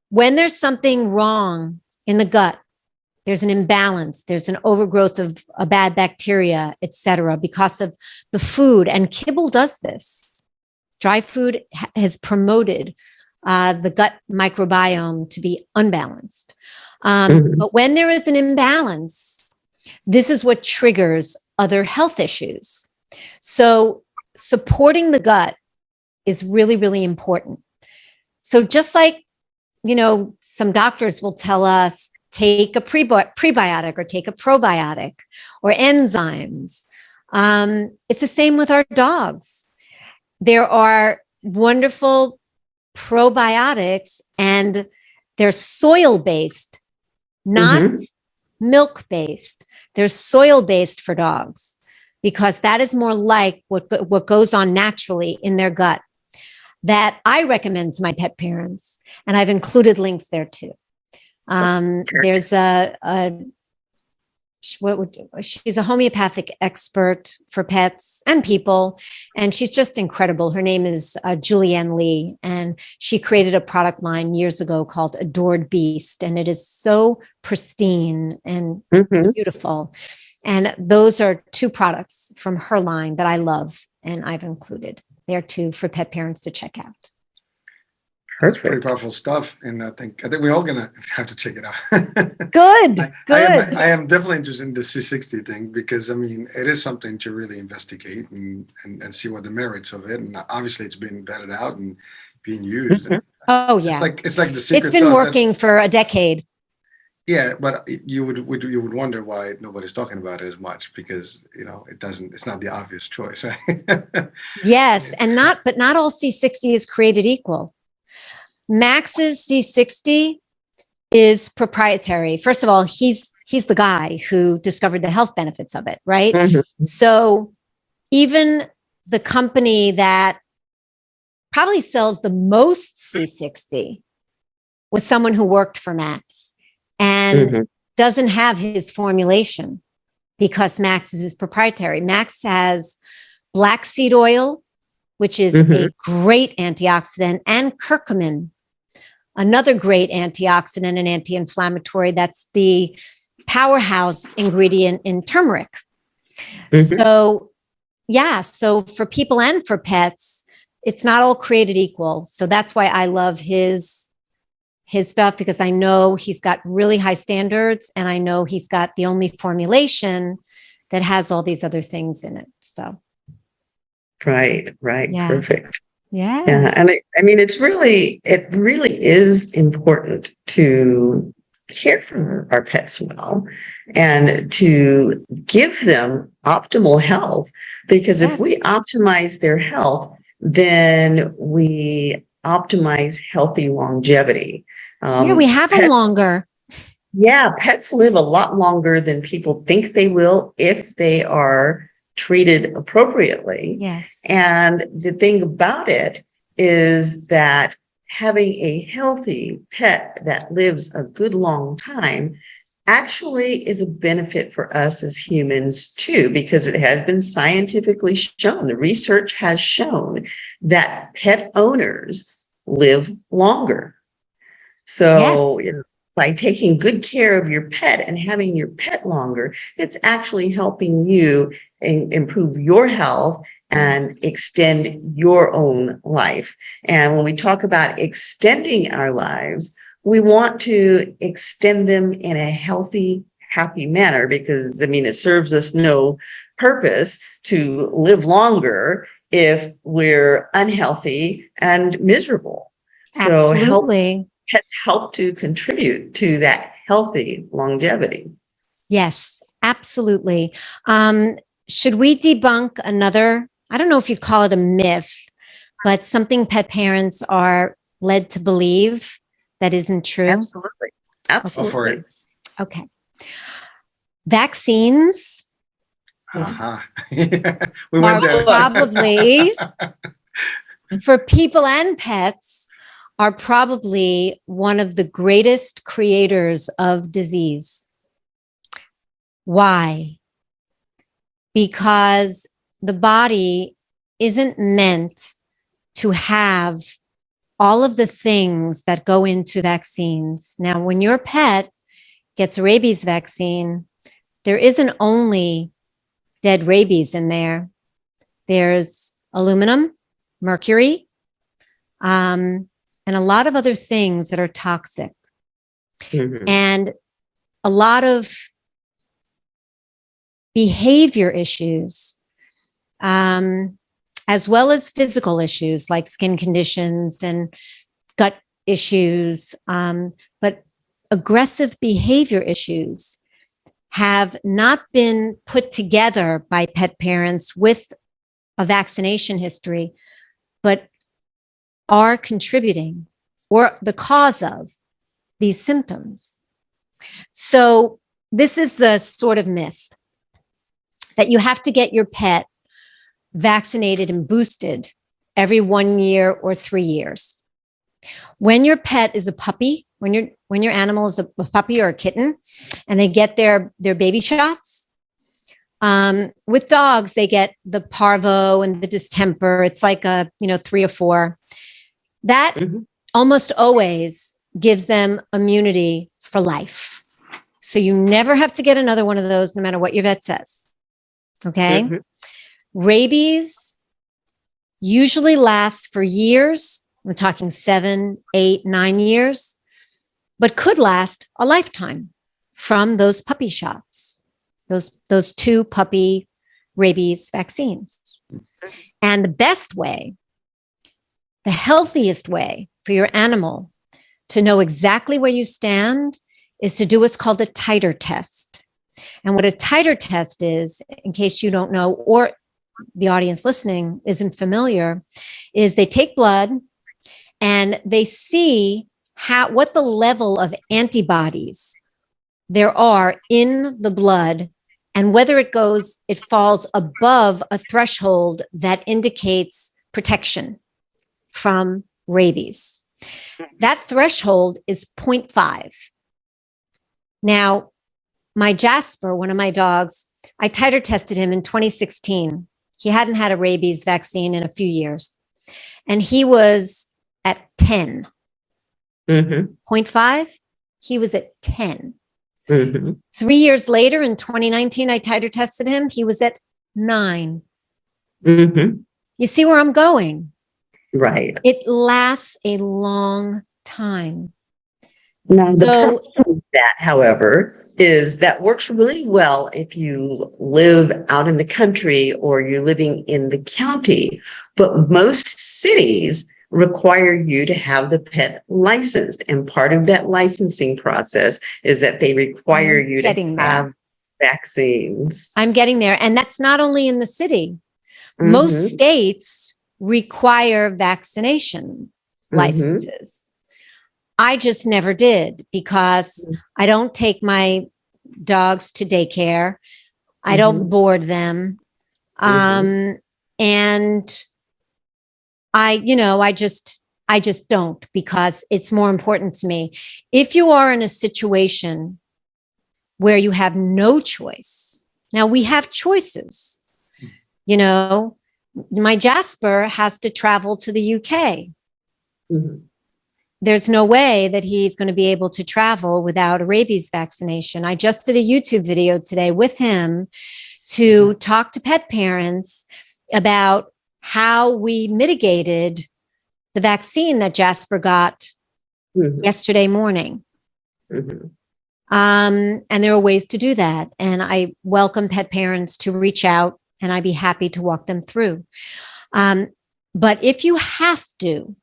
when there's something wrong in the gut, there's an imbalance, there's an overgrowth of a bad bacteria, et cetera, because of the food. And kibble does this. Dry food has promoted the gut microbiome to be unbalanced. But when there is an imbalance, this is what triggers other health issues. So supporting the gut is really, really important. So just like, some doctors will tell us, take a prebiotic or take a probiotic or enzymes. It's the same with our dogs. There are wonderful probiotics, and they're soil-based, not milk-based. They're soil-based for dogs because that is more like what goes on naturally in their gut that I recommend to my pet parents. And I've included links there too. There's she's a homeopathic expert for pets and people, and she's just incredible. Her name is Julianne Lee, and she created a product line years ago called Adored Beast, and it is so pristine and beautiful. And those are two products from her line that I love and I've included. They're two for pet parents to check out. That's pretty Perfect. powerful stuff, and I think we're all gonna have to check it out. Good, I am definitely interested in the C60 thing because I mean it is something to really investigate and see what the merits of it, and obviously it's been vetted out and being used. Mhm. Oh, yeah. It's like the secret It's been sauce working for a decade. yeah, but you would wonder why nobody's talking about it as much because it's not the obvious choice, right? Yes. And not all C60 is created equal. Max's C60 is proprietary. First of all, he's the guy who discovered the health benefits of it, right? Mhm. So even the company that probably sells the most C60 was someone who worked for Max and Mhm. doesn't have his formulation because Max is proprietary. Max has black seed oil, which is Mhm. a great antioxidant, and curcumin, another great antioxidant and anti-inflammatory. That's the powerhouse ingredient in turmeric. Mhm. So, yeah, so for people and for pets, it's not all created equal. So that's why I love his stuff, because I know he's got really high standards and I know he's got the only formulation that has all these other things in it. So, Right. yeah. Perfect. Yeah. Yeah. And I mean, it really is important to care for our pets well and to give them optimal health, because if Yes. we optimize their health, then we optimize healthy longevity. Yeah, we have them Pets, longer. yeah, pets live a lot longer than people think they will if they are treated appropriately. Yes. And the thing about it is that having a healthy pet that lives a good long time actually is a benefit for us as humans too, because it has been scientifically shown. The research has shown that pet owners live longer. So, Yes. by taking good care of your pet and having your pet longer, it's actually helping you improve your health and extend your own life. And when we talk about extending our lives, we want to extend them in a healthy, happy manner, because I mean, it serves us no purpose to live longer if we're unhealthy and miserable. So Absolutely. pets help to contribute to that healthy longevity. Yes, absolutely. Should we debunk another? I don't know if you'd call it a myth, but something pet parents are led to believe that isn't true? Absolutely. Go for it. Okay. Vaccines Uh-huh. We went are there. probably, for people and pets, are probably one of the greatest creators of disease. Why? Because the body isn't meant to have all of the things that go into vaccines. Now, when your pet gets a rabies vaccine, there isn't only dead rabies in there. There's aluminum, mercury, and a lot of other things that are toxic. Mhm. And a lot of behavior issues, as well as physical issues like skin conditions and gut issues, but aggressive behavior issues have not been put together by pet parents with a vaccination history, but are contributing or the cause of these symptoms. So this is the sort of myth that you have to get your pet vaccinated and boosted every 1 year or 3 years. When your pet is a puppy, when your animal is a puppy or a kitten, and they get their baby shots, with dogs they get the parvo and the distemper. It's like 3 or 4. That almost always gives them immunity for life. So you never have to get another one of those, no matter what your vet says. Okay. Mhm. Rabies usually lasts for years. We're talking 7, 8, 9 years, but could last a lifetime from those puppy shots, those 2 puppy rabies vaccines. And the best way, the healthiest way for your animal to know exactly where you stand is to do what's called a titer test. And what a titer test is, in case you don't know, or the audience listening isn't familiar, is they take blood and they see what the level of antibodies there are in the blood, and whether it falls above a threshold that indicates protection from rabies. That threshold is 0.5. Now, my Jasper, one of my dogs, I titer tested him in 2016. He hadn't had a rabies vaccine in a few years, and he was at 10. Mhm. 0.5, he was at 10. Mhm. 3 years later, in 2019, I titer tested him. He was at 9. Mhm. You see where I'm going? Right. It lasts a long time. Now, the So, problem with that, however, is that works really well if you live out in the country or you're living in the county. But most cities require you to have the pet licensed. And part of that licensing process is that they require I'm you to getting there. have vaccines. I'm getting there. And that's not only in the city. Most Mhm. states require vaccination Mhm. licenses. I just never did because I don't take my dogs to daycare. I don't board them. And I just don't, because it's more important to me. If you are in a situation where you have no choice, now we have choices. My Jasper has to travel to the UK. Mhm. There's no way that he's going to be able to travel without a rabies vaccination. I just did a YouTube video today with him to talk to pet parents about how we mitigated the vaccine that Jasper got Mhm. yesterday morning. Mhm. And there are ways to do that. And I welcome pet parents to reach out, and I'd be happy to walk them through. But if you have to,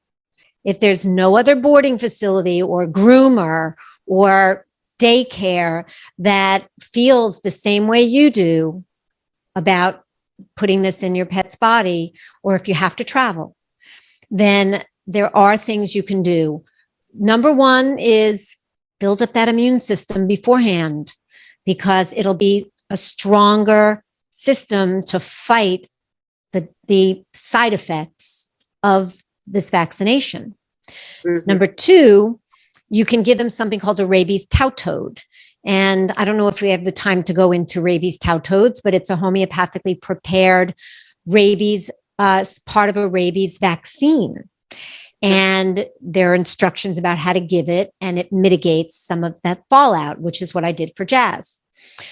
if there's no other boarding facility or groomer or daycare that feels the same way you do about putting this in your pet's body, or if you have to travel, then there are things you can do. Number one is build up that immune system beforehand, because it'll be a stronger system to fight the side effects of this vaccination. Mhm. Number two, you can give them something called a rabies tautode. And I don't know if we have the time to go into rabies tautodes, but it's a homeopathically prepared rabies, part of a rabies vaccine. And there are instructions about how to give it, and it mitigates some of that fallout, which is what I did for Jazz.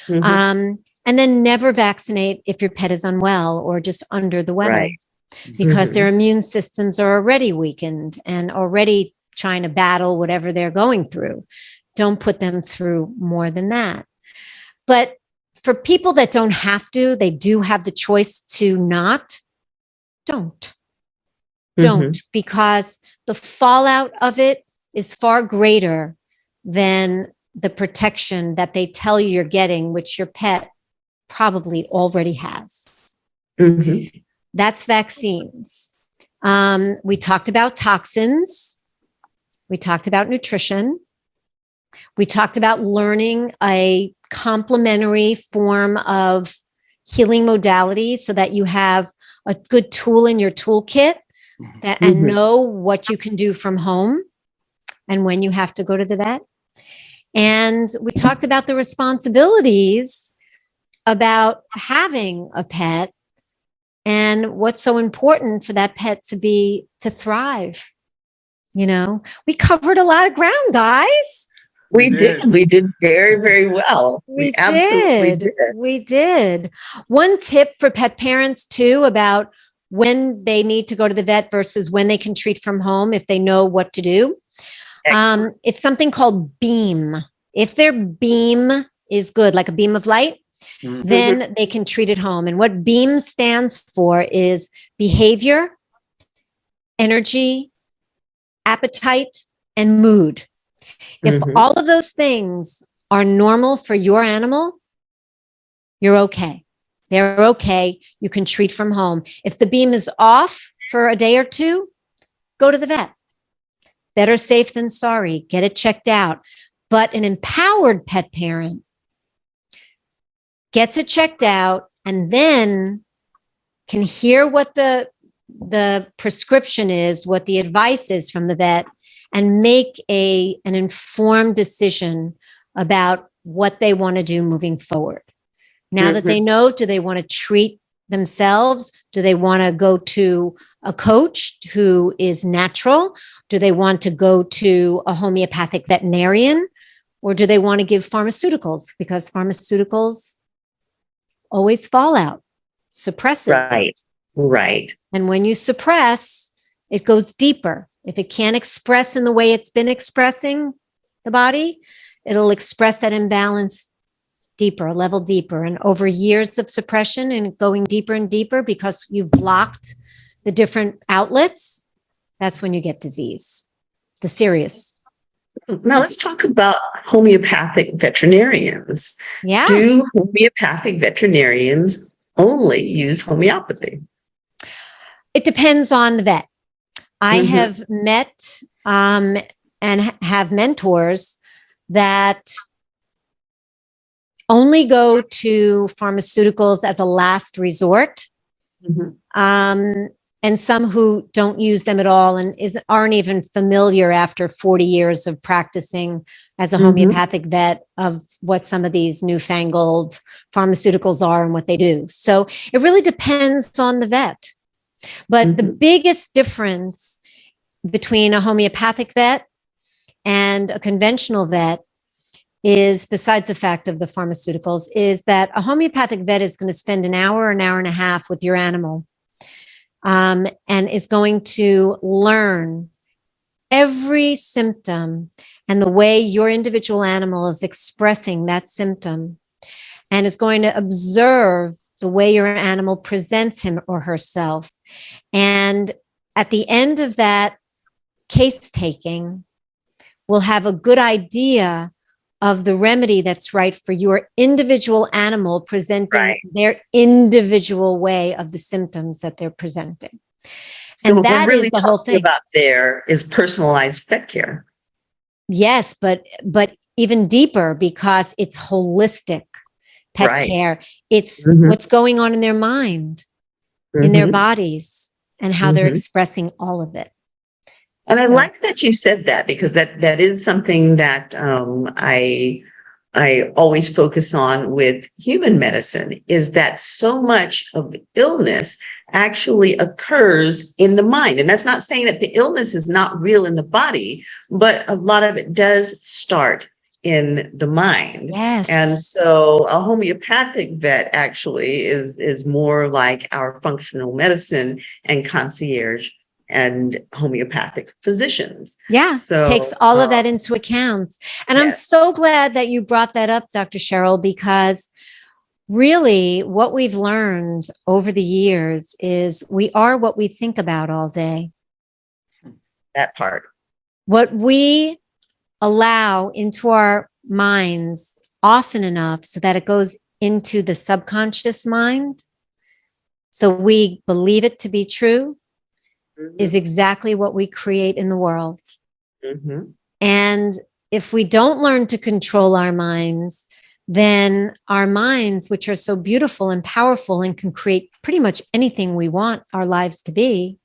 Mhm. And then never vaccinate if your pet is unwell or just under the weather, Right. because Mhm. their immune systems are already weakened and already trying to battle whatever they're going through. Don't put them through more than that. But for people that don't have to, they do have the choice to not, don't. Don't, Mhm. because the fallout of it is far greater than the protection that they tell you you're getting, which your pet probably already has. Mhm. That's vaccines. We talked about toxins. We talked about nutrition. We talked about learning a complementary form of healing modality so that you have a good tool in your toolkit and Mhm. know what you can do from home and when you have to go to the vet. And we talked about the responsibilities about having a pet and what's so important for that pet to thrive. We covered a lot of ground, guys. We did. We did very, very well. We absolutely did. We did. One tip for pet parents too about when they need to go to the vet versus when they can treat from home if they know what to do. It's something called beam. If their beam is good, like a beam of light, then they can treat at home. And what beam stands for is behavior, energy, appetite, and mood. If all of those things are normal for your animal, you're okay. They're okay. You can treat from home. If the beam is off for a day or two, go to the vet. Better safe than sorry. Get it checked out. But an empowered pet parent gets it checked out and then can hear what the prescription is, what the advice is from the vet, and make an informed decision about what they want to do moving forward. Now that they know, do they want to treat themselves? Do they want to go to a coach who is natural? Do they want to go to a homeopathic veterinarian? Or do they want to give pharmaceuticals? Because pharmaceuticals always fall out, suppress it. Right. And when you suppress, it goes deeper. If it can't express in the way it's been expressing the body, it'll express that imbalance deeper, a level deeper. And over years of suppression and going deeper and deeper because you've blocked the different outlets, that's when you get disease, the serious. Now let's talk about homeopathic veterinarians. Yeah. Do homeopathic veterinarians only use homeopathy? It depends on the vet. I have met and have mentors that only go to pharmaceuticals as a last resort, and some who don't use them at all and aren't even familiar after 40 years of practicing as a homeopathic vet of what some of these newfangled pharmaceuticals are and what they do. So it really depends on the vet. But the biggest difference between a homeopathic vet and a conventional vet is, besides the fact of the pharmaceuticals, is that a homeopathic vet is going to spend an hour and a half with your animal, and is going to learn every symptom and the way your individual animal is expressing that symptom, and is going to observe the way your animal presents him or herself. And at the end of that case taking, we'll have a good idea of the remedy that's right for your individual animal presenting their individual way of the symptoms that they're presenting. So and that really is the whole thing about there is personalized vet care. Yes, but even deeper, because it's holistic pet care. It's what's going on in their mind, in their bodies, and how they're expressing all of it. And I like that you said that, because that is something that I always focus on with human medicine, is that so much of illness actually occurs in the mind. And that's not saying that the illness is not real in the body, but a lot of it does start in the mind. Yes. And so a homeopathic vet actually is more like our functional medicine and concierge and homeopathic physicians. Yeah, so takes all of that into account. And I'm so glad that you brought that up, Dr. Cheryl, because really what we've learned over the years is we are what we think about all day. That part. What we allow into our minds often enough so that it goes into the subconscious mind, so we believe it to be true, is exactly what we create in the world. And if we don't learn to control our minds, then our minds, which are so beautiful and powerful and can create pretty much anything we want our lives to be,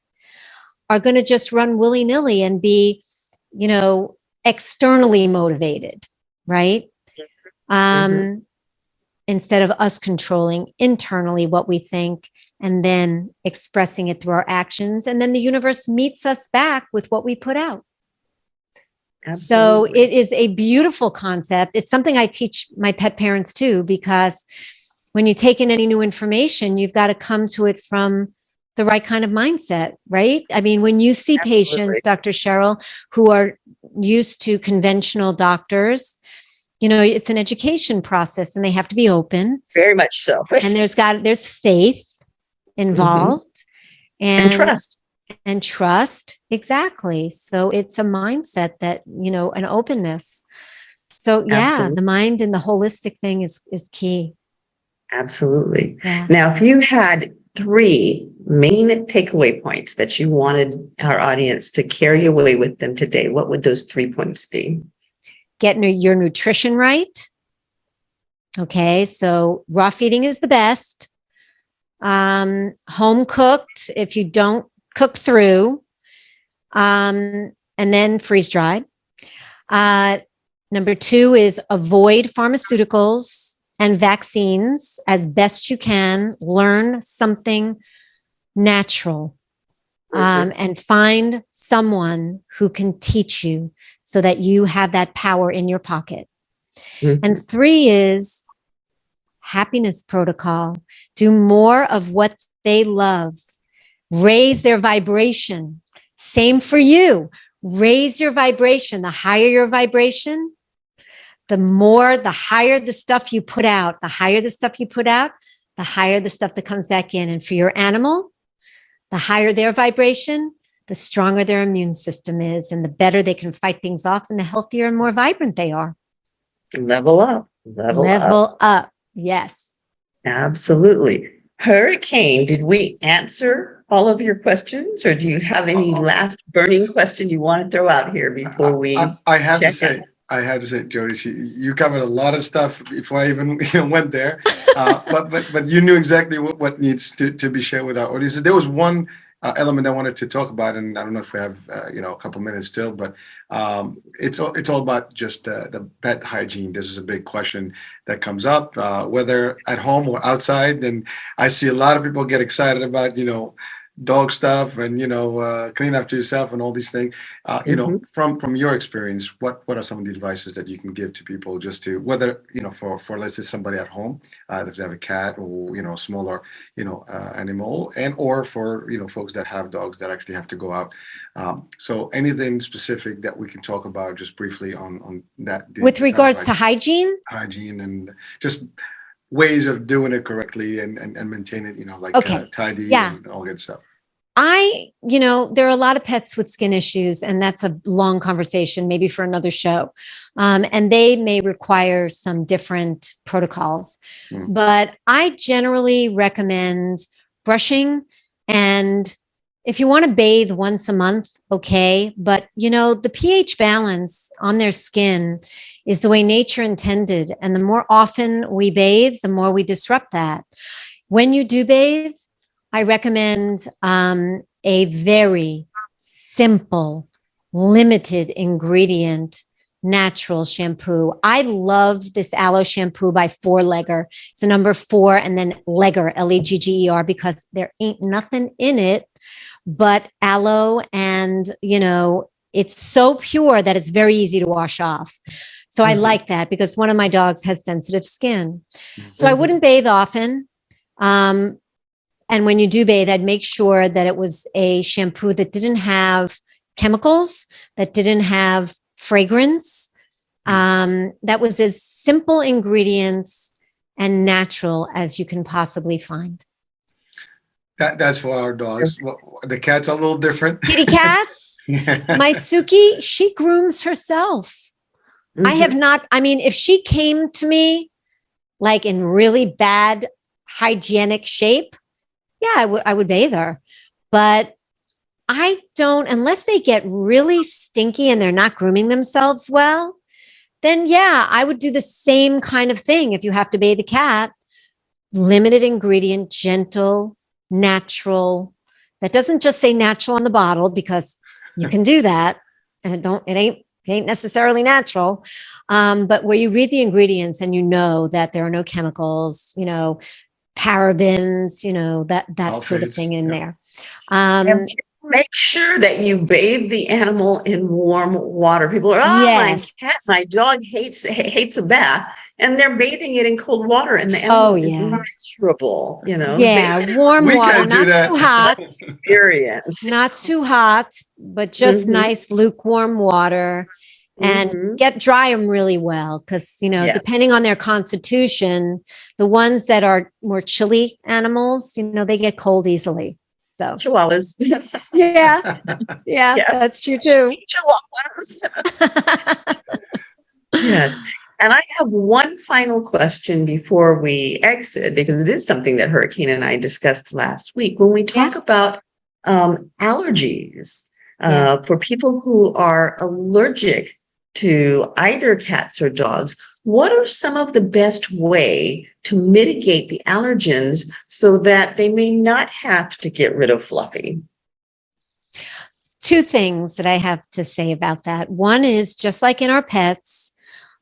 are going to just run willy-nilly and be, externally motivated, right? Instead of us controlling internally what we think and then expressing it through our actions. And then the universe meets us back with what we put out. So Absolutely. it is a beautiful concept. It's something I teach my pet parents too, because when you take in any new information, you've got to come to it from the right kind of mindset, right? I mean, when you see Absolutely. patients, Dr. Cheryl, who are used to conventional doctors, it's an education process and they have to be open, Very much so. and there's faith Mhm. involved And and trust. trust. Exactly. So it's a mindset that, an openness. So yeah, Absolutely. the mind and the holistic thing is key. Absolutely. Yeah. Now, if you had three main takeaway points that you wanted our audience to carry away with them today, what would those 3 points be? Getting your nutrition right. Okay. So raw feeding is the best. Home cooked, if you don't cook through, and then freeze dried. Number 2 is avoid pharmaceuticals and vaccines as best you can. Learn something natural, and find someone who can teach you so that you have that power in your pocket. Mhm. And 3 is happiness protocol. Do more of what they love. Raise their vibration. Same for you. Raise your vibration. The higher your vibration, the higher the stuff you put out, the higher the stuff you put out, the higher the stuff that comes back in. And for your animal, the higher their vibration, the stronger their immune system is, and the better they can fight things off, and the healthier and more vibrant they are. Level up. Level up. Level up. Yes. Absolutely. Hurricane, did we answer all of your questions, or do you have any last burning question you want to throw out here before we I have to check say, out? Jody, you covered a lot of stuff before I even went there. But you knew exactly what needs to be shared with our audience. There was one element I wanted to talk about, and I don't know if we have a couple minutes still, but it's all about just the pet hygiene. This is a big question that comes up, whether at home or outside. And I see a lot of people get excited about dog stuff and clean after yourself and all these things. Mhm. From your experience, what are some of the advices that you can give to people, just to whether for let's say somebody at home, if they have a cat or smaller animal, and or for folks that have dogs that actually have to go out. So anything specific that we can talk about just briefly on that, With the type of regards to hygiene, hygiene and just ways of doing it correctly and maintain it, like okay. tidy Yeah. and all good stuff. There are a lot of pets with skin issues, and that's a long conversation, maybe for another show. And they may require some different protocols. Mm. But I generally recommend brushing. And if you want to bathe once a month, okay. But, the pH balance on their skin is the way nature intended. And the more often we bathe, the more we disrupt that. When you do bathe, I recommend a very simple, limited ingredient, natural shampoo. I love this aloe shampoo by Four Legger. It's a number 4 and then Legger, Legger, because there ain't nothing in it but aloe. And, it's so pure that it's very easy to wash off. So I like that because one of my dogs has sensitive skin. So I wouldn't bathe often. And when you do bathe, I'd make sure that it was a shampoo that didn't have chemicals, that didn't have fragrance, that was as simple ingredients and natural as you can possibly find. That's for our dogs. Well, the cat's a little different. Kitty cats, my Suki, she grooms herself. I have not, if she came to me like in really bad hygienic shape, yeah, I would bathe her. But I don't, unless they get really stinky and they're not grooming themselves well, then yeah, I would do the same kind of thing. If you have to bathe the cat, limited ingredient, gentle, natural. That doesn't just say natural on the bottle, because you can do that and it ain't necessarily natural. But where you read the ingredients and that there are no chemicals, parabens, that sort of thing in there. Make sure that you bathe the animal in warm water. People are, my Yes. cat, my dog hates a bath, and they're bathing it in cold water, and the Oh, animal is yeah. miserable. Yeah. Bathe it in Warm We water, can't do not that. too hot, experience. not too hot, but just Mhm. nice lukewarm water. And Mhm. dry them really well because, Yes. depending on their constitution, the ones that are more chilly animals, they get cold easily. So, Chihuahuas. yeah, yeah, Yes. that's true too. Chihuahuas. Yes. And I have one final question before we exit, because it is something that Hurricane and I discussed last week. When we talk Yeah. about allergies, Yes. for people who are allergic to either cats or dogs, what are some of the best way to mitigate the allergens so that they may not have to get rid of Fluffy? Two things that I have to say about that. One is just like in our pets,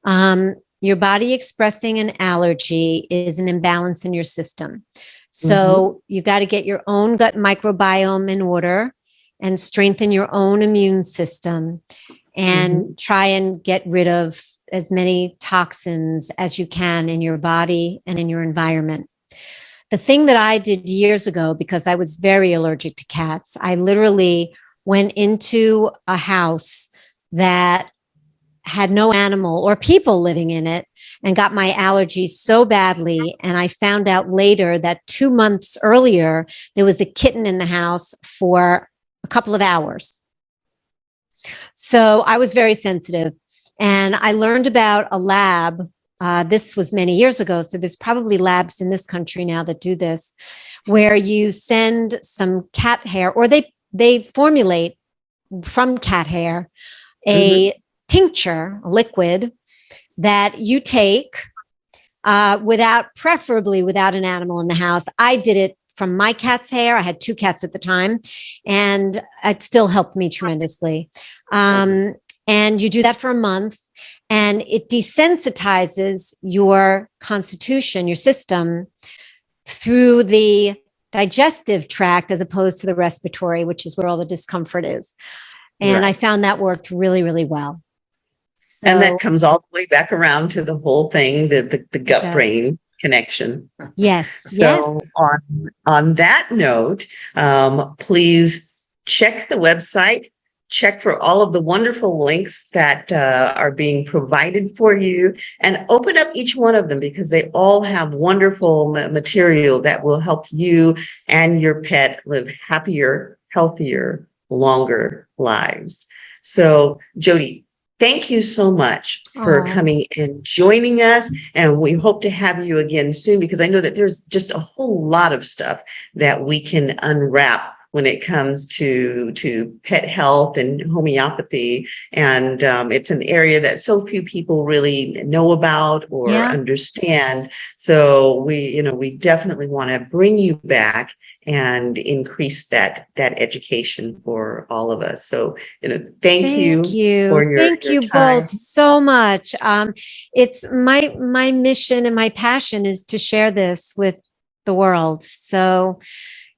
your body expressing an allergy is an imbalance in your system. So you got to get your own gut microbiome in order and strengthen your own immune system and try and get rid of as many toxins as you can in your body and in your environment. The thing that I did years ago, because I was very allergic to cats, I literally went into a house that had no animal or people living in it and got my allergies so badly. And I found out later that 2 months earlier, there was a kitten in the house for a couple of hours. So I was very sensitive. And I learned about a lab. This was many years ago. So there's probably labs in this country now that do this, where you send some cat hair, or they formulate from cat hair a tincture, a liquid that you take preferably without an animal in the house. I did it from my cat's hair. I had 2 cats at the time, and it still helped me tremendously. And you do that for a month, and it desensitizes your constitution, your system, through the digestive tract as opposed to the respiratory, which is where all the discomfort is. And I found that worked really, really well. So, and that comes all the way back around to the whole thing, the gut brain connection. Yes. So on that note, please check the website, check for all of the wonderful links that are being provided for you, and open up each one of them, because they all have wonderful material that will help you and your pet live happier, healthier, longer lives. So, Jody, thank you so much for coming and joining us. And we hope to have you again soon, because I know that there's just a whole lot of stuff that we can unwrap when it comes to pet health and homeopathy. And it's an area that so few people really know about or understand. So we definitely want to bring you back and increase that education for all of us. So, thank you for your you time. both so much. It's my mission and my passion is to share this with the world. So,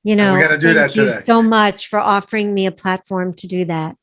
we got to do that thank you today. so much for offering me a platform to do that.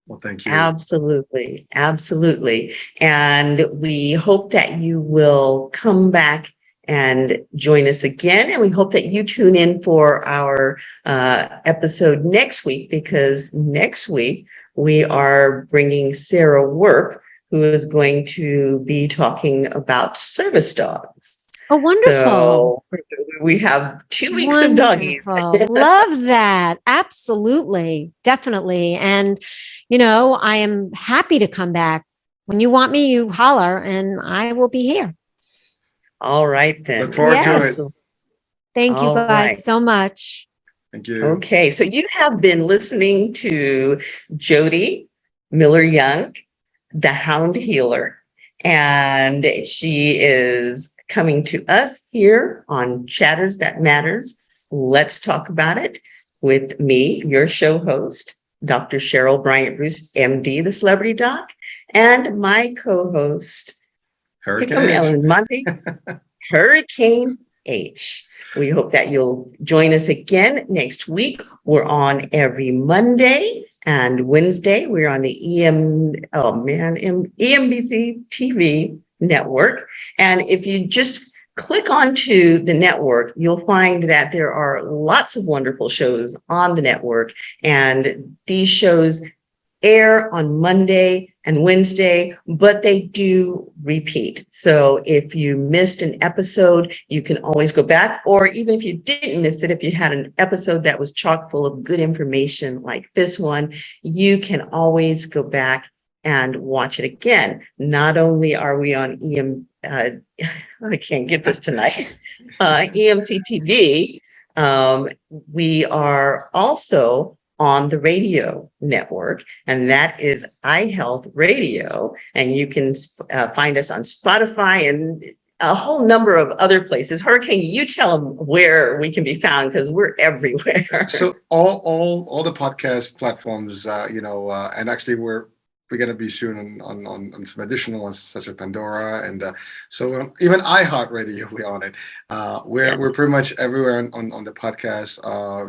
Well, thank you. Absolutely. Absolutely. And we hope that you will come back and join us again. And we hope that you tune in for our episode next week, because next week we are bringing Sarah Work, who is going to be talking about service dogs. Oh, wonderful. So we have 2 weeks of doggies. Love that. Absolutely. Definitely. And, I am happy to come back. When you want me, you holler and I will be here. All right, then. Look forward to it. Thank you guys so much. Thank you. Okay, so you have been listening to Jody Miller-Young, the Hound Healer, and she is coming to us here on Chatters That Matters. Let's talk about it with me, your show host, Dr. Cheryl Bryant-Bruce, MD, the Celebrity Doc, and my co-host, Hurricane Hurricane We hope that you'll join us again next week. We're on every Monday and Wednesday. We're on the EMBC TV network. And if you just click onto the network, you'll find that there are lots of wonderful shows on the network. And these shows air on Monday and Wednesday, but they do repeat. So if you missed an episode, you can always go back, or even if you didn't miss it, if you had an episode that was chock full of good information like this one, you can always go back and watch it again. Not only are we on I can't get this tonight, EMC TV, we are also on the radio network, and that is iHealth Radio. And you can find us on Spotify and a whole number of other places. Hurricane, you tell them where we can be found, because we're everywhere. So all the podcast platforms, and actually we're going to be soon on some additional ones such as Pandora, and so even iHeartRadio, we're on it. We're pretty much everywhere on the podcast,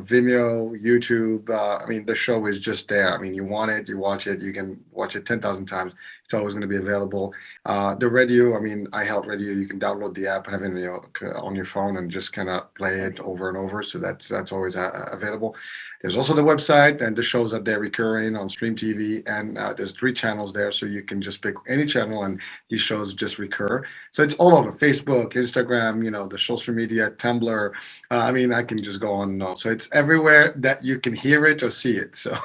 Vimeo, YouTube. I mean, the show is just there. I mean, you want it, you watch it, you can watch it 10,000 times. It's always going to be available. The radio, I mean, iHeartRadio, you can download the app and have it on your phone and just kind of play it over and over. So that's always available. There's also the website, and the shows that they're recurring on Stream TV, and there's 3 channels there, so you can just pick any channel and these shows just recur. So it's all over Facebook, Instagram, the social media, Tumblr. I mean, I can just go on and on. So it's everywhere that you can hear it or see it. So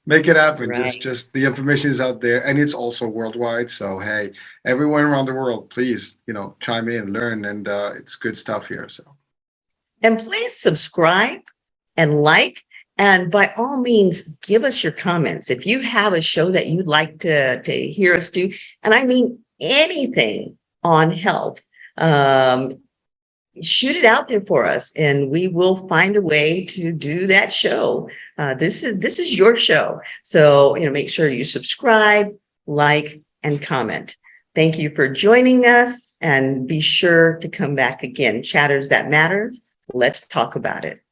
make it happen. Right. Just the information is out there, and it's also worldwide. So hey, everyone around the world, please, chime in, learn, and it's good stuff here. So, and please subscribe and like, and by all means, give us your comments. If you have a show that you'd like to hear us do, and I mean anything on health, shoot it out there for us, and we will find a way to do that show. This is your show. So, make sure you subscribe, like, and comment. Thank you for joining us, and be sure to come back again. Chatters That Matters. Let's talk about it.